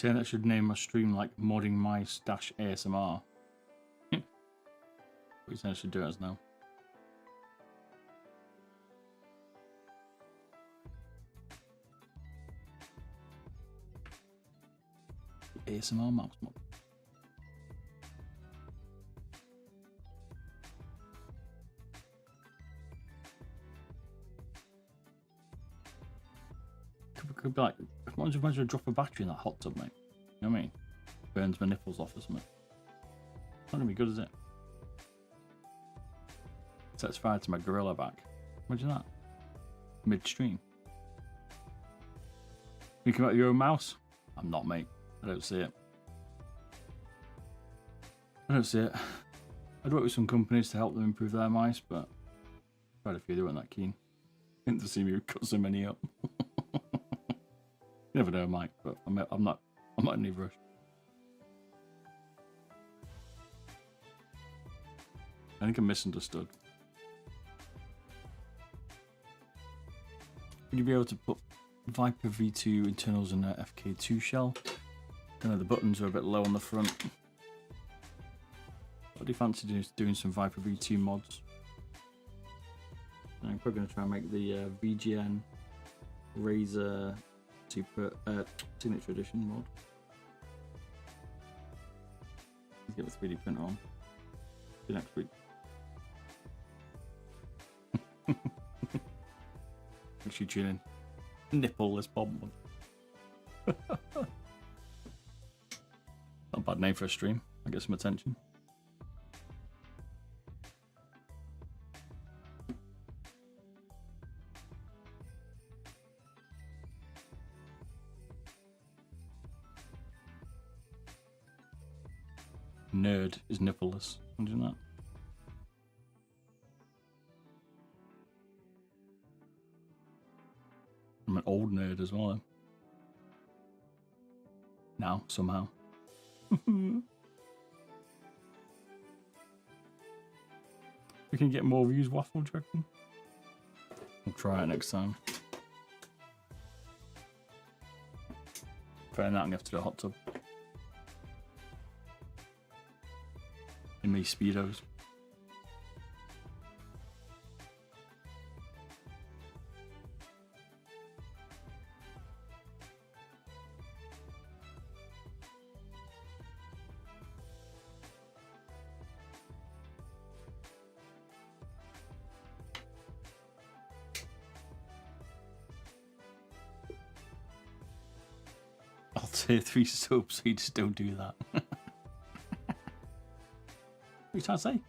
saying I should name my stream like modding mice dash ASMR? What you saying I should do it as now? ASMR mouse mod. Could be like, imagine a drop of battery in that hot tub, mate. You know what I mean? Burns my nipples off or something. Not gonna be good, is it? Sets fire to my gorilla back. Imagine that. Midstream. You come out with your own mouse? I'm not, mate. I don't see it. I don't see it. I'd work with some companies to help them improve their mice, but quite a few they weren't that keen. Didn't see me cut so many up. You never know, Mike, but I'm not in any rush. I think I'm misunderstood. Would you be able to put Viper V2 internals in a FK2 shell? I know the buttons are a bit low on the front. What do you fancy doing some Viper V2 mods? I'm probably going to try and make the VGN Razer Super Signature Edition mod. Let's get the 3D printer on. See you next week. Make sure you tune in. Nippleless Bob mod. Not a bad name for a stream. I get some attention. Nerd is nippleless. Imagine that. I'm an old nerd as well. Now, somehow. We can get more views, Waffle, do you reckon? We'll try it next time. Fair enough, I'm going to have to do a hot tub. In me speedos. I'll tier 3 soap, so you just don't do that. What are you trying to say?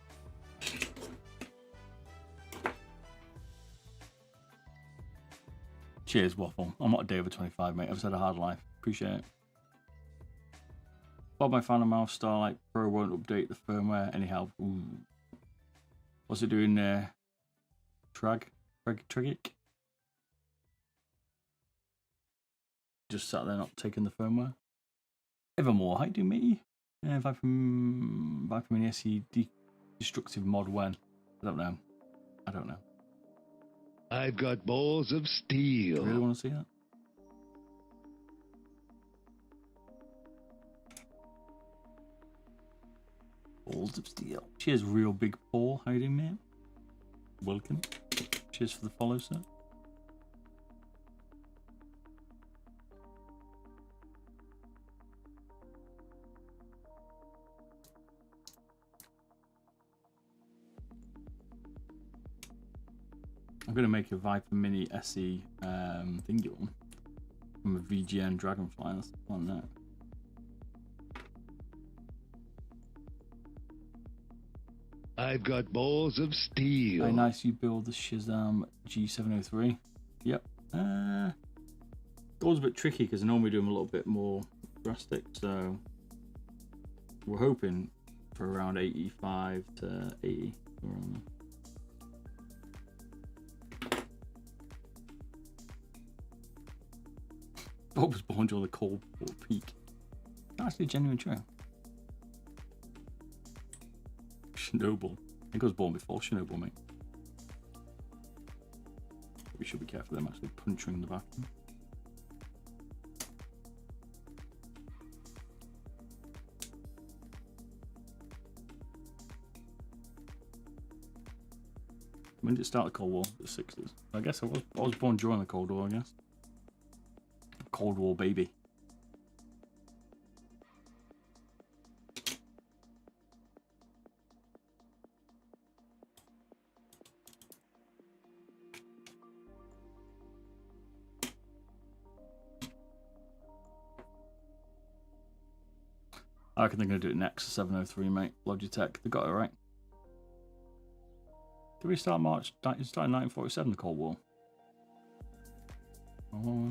Cheers, Waffle. I'm not a day over 25, mate. I've just had a hard life. Appreciate it. Bob, my fan of Mouse Starlight Pro won't update the firmware anyhow. Ooh. What's it doing there? Tragic? Just sat there not taking the firmware. Evermore, how do me? Viper Mini SE destructive mod when? I don't know. I've got balls of steel. Do you really want to see that? Balls of steel. Cheers, real big Paul. How you doing, mate? Welcome. Cheers for the follow, sir. I'm going to make a Viper Mini SE thingy one from a VGN Dragonfly. That's the plan there. I've got balls of steel. Very nice you build the ShahZaM G703. Yep. Goal's a bit tricky because I normally do them a little bit more drastic, so we're hoping for around 85 to 80. Around there. Bob was born during the Cold War peak. Actually, genuine true. Chernobyl. I think I was born before Chernobyl, mate. We should be careful of them actually puncturing the bathroom. When did it start the Cold War? The 60s. I guess I was born during the Cold War, I guess. Cold War baby. I reckon they're going to do it next, 703, mate. Logitech, they got it right. Did we start March? It started in 1947, the Cold War. Oh.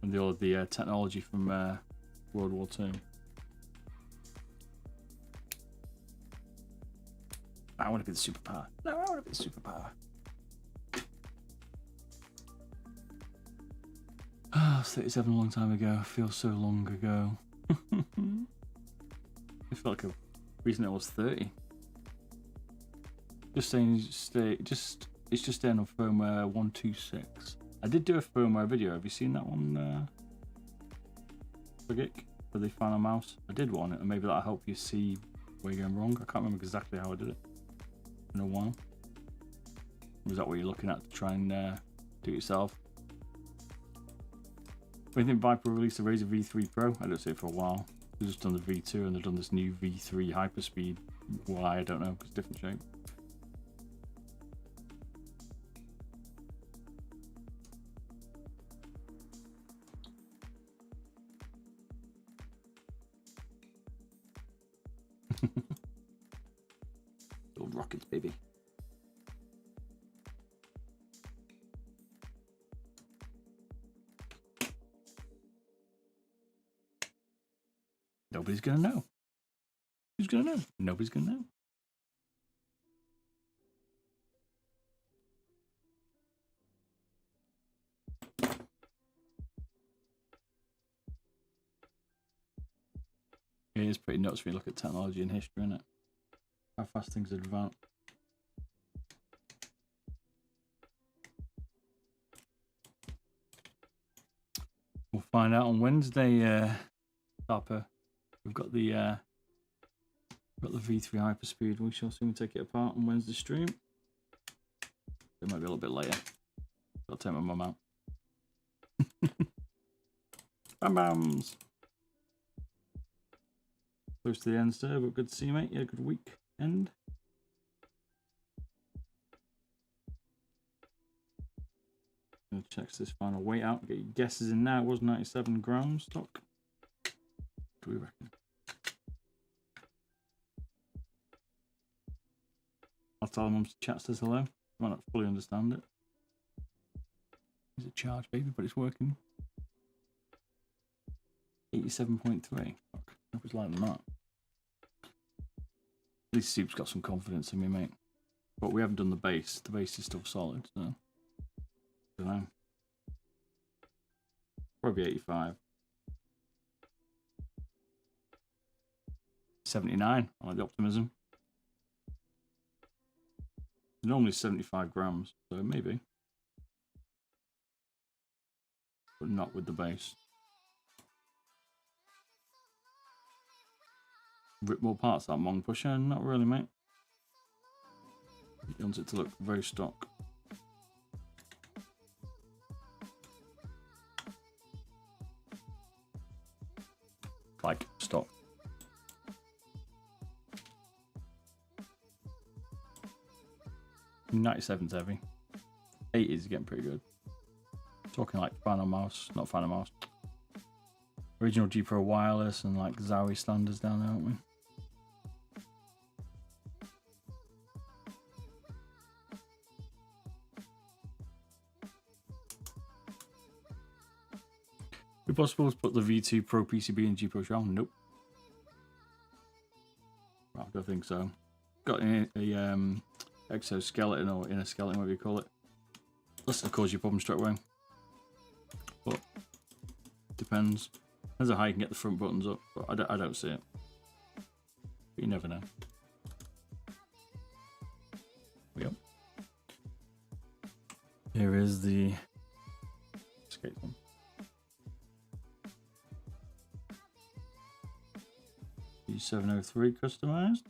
And all of the technology from World War II. I want to be the superpower. No, I want to be the superpower. Ah, 37 a long time ago. Feels so long ago. I feel like recently I was 30. Just saying, it's just staying on firmware 126. I did do a firmware video. Have you seen that one, Frigic, for the final mouse? I did one, and maybe that'll help you see where you're going wrong. I can't remember exactly how I did it in a while. Was that what you're looking at to try and do it yourself? When do you think Viper released the Razer V3 Pro? I don't see it for a while. They've just done the V2 and they've done this new V3 Hyperspeed. Why? I don't know, because different shape. Old rockets, baby. Nobody's gonna know. Who's gonna know? Nobody's gonna know. It is pretty nuts when you look at technology and history, isn't it? How fast things advance. We'll find out on Wednesday, Harper. We've got the V3 Hyperspeed. We shall soon take it apart on Wednesday stream. It might be a little bit later. I'll take my mum out. Bam bams. Close to the end, sir, but good to see you, mate. You had a good weekend. Gonna check this final weight out. Get your guesses in now. It was 97 grams stock. What do we reckon? I'll tell mum to chat says hello. I might not fully understand it. Is it charged, baby? But it's working. 87.3. Fuck. I hope it's lighter than that. At least Soup's got some confidence in me, mate. But we haven't done the base. The base is still solid, so I don't know. Probably 85. 79. I like the optimism. Normally 75 grams, so maybe. But not with the base. Rip more parts that Mong pusher? Not really, mate. He wants it to look very stock. Like stock. $97's heavy. 80 is getting pretty good. Talking like final mouse, not final mouse. Original G Pro wireless and like Zowie standards down there, aren't we? Is it possible to put the V2 Pro PCB in G Pro ShahZaM? Nope. I don't think so. Got a exoskeleton or inner skeleton, whatever you call it. That's gonna cause you problems straight away. But depends. Depends on how you can get the front buttons up, but I don't see it. But you never know. Yep. Here is the skate one. G703 customized.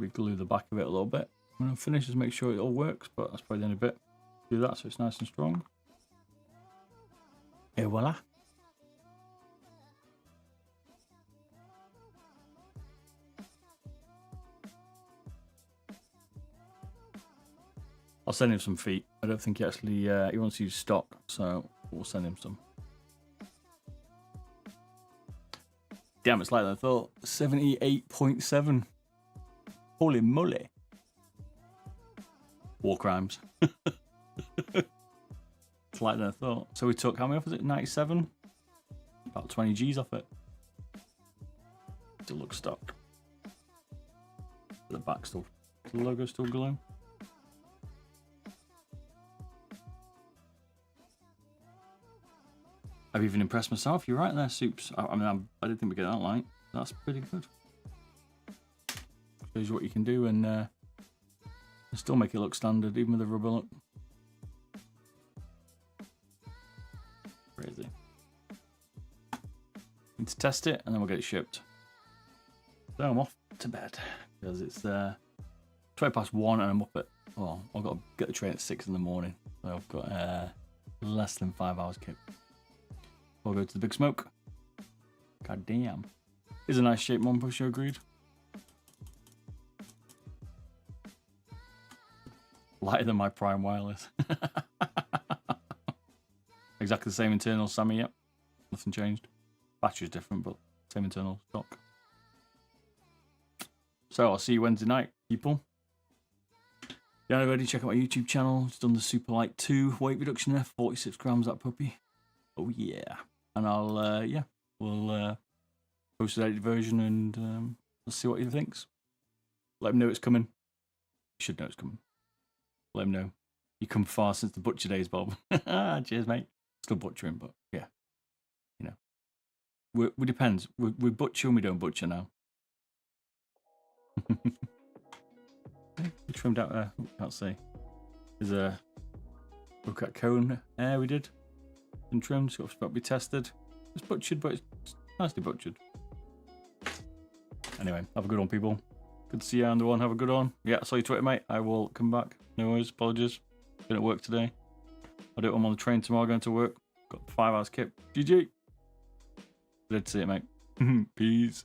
probably glue the back of it a little bit. When I'm finished, just make sure it all works, but that's probably the only bit. Do that so it's nice and strong. Et voila. I'll send him some feet. I don't think he actually he wants to use stock, so we'll send him some. Damn, it's like I thought. 78.7. Holy moly. War crimes. It's like I thought. So we took, how many off was it? 97? About 20 G's off it. Still looks stock. The back still, the logo still glowing. I've even impressed myself. You're right there, Soups. I mean, I didn't think we'd get that light. That's pretty good. Shows you what you can do and still make it look standard, even with the rubber look. Crazy. Need to test it and then we'll get it shipped. So I'm off to bed because it's 1:20 and I'm up at, well, I've got to get the train at 6 in the morning. So I've got less than 5 hours kip. We'll go to the big smoke. God damn. Is a nice shape, one pusher, agreed. Lighter than my Prime Wireless. Exactly the same internal, Sammy, yep. Nothing changed. Battery's different, but same internal stock. So I'll see you Wednesday night, people. If you haven't already, check out my YouTube channel. It's done the Super Light 2 weight reduction there, 46 grams, that puppy. Oh yeah. And I'll, yeah, we'll post the edited version and we'll see what he thinks. Let him know it's coming. You should know it's coming. Let him know. You come far since the butcher days, Bob. Cheers, mate. Still butchering, but yeah. You know. We depends. We butcher and we don't butcher now. We trimmed out, can't see. There's a look at cone air we did. And trimmed, so it's got to be tested. It's butchered, but it's nicely butchered. Anyway, have a good one, people. Good to see you on the one. Have a good one. Yeah, I saw your Twitter, mate. I will come back. No worries, apologies. Been at work today. I'll do it when I'm on the train tomorrow going to work. Got 5 hours kip. GG. Good to see it, mate. Peace.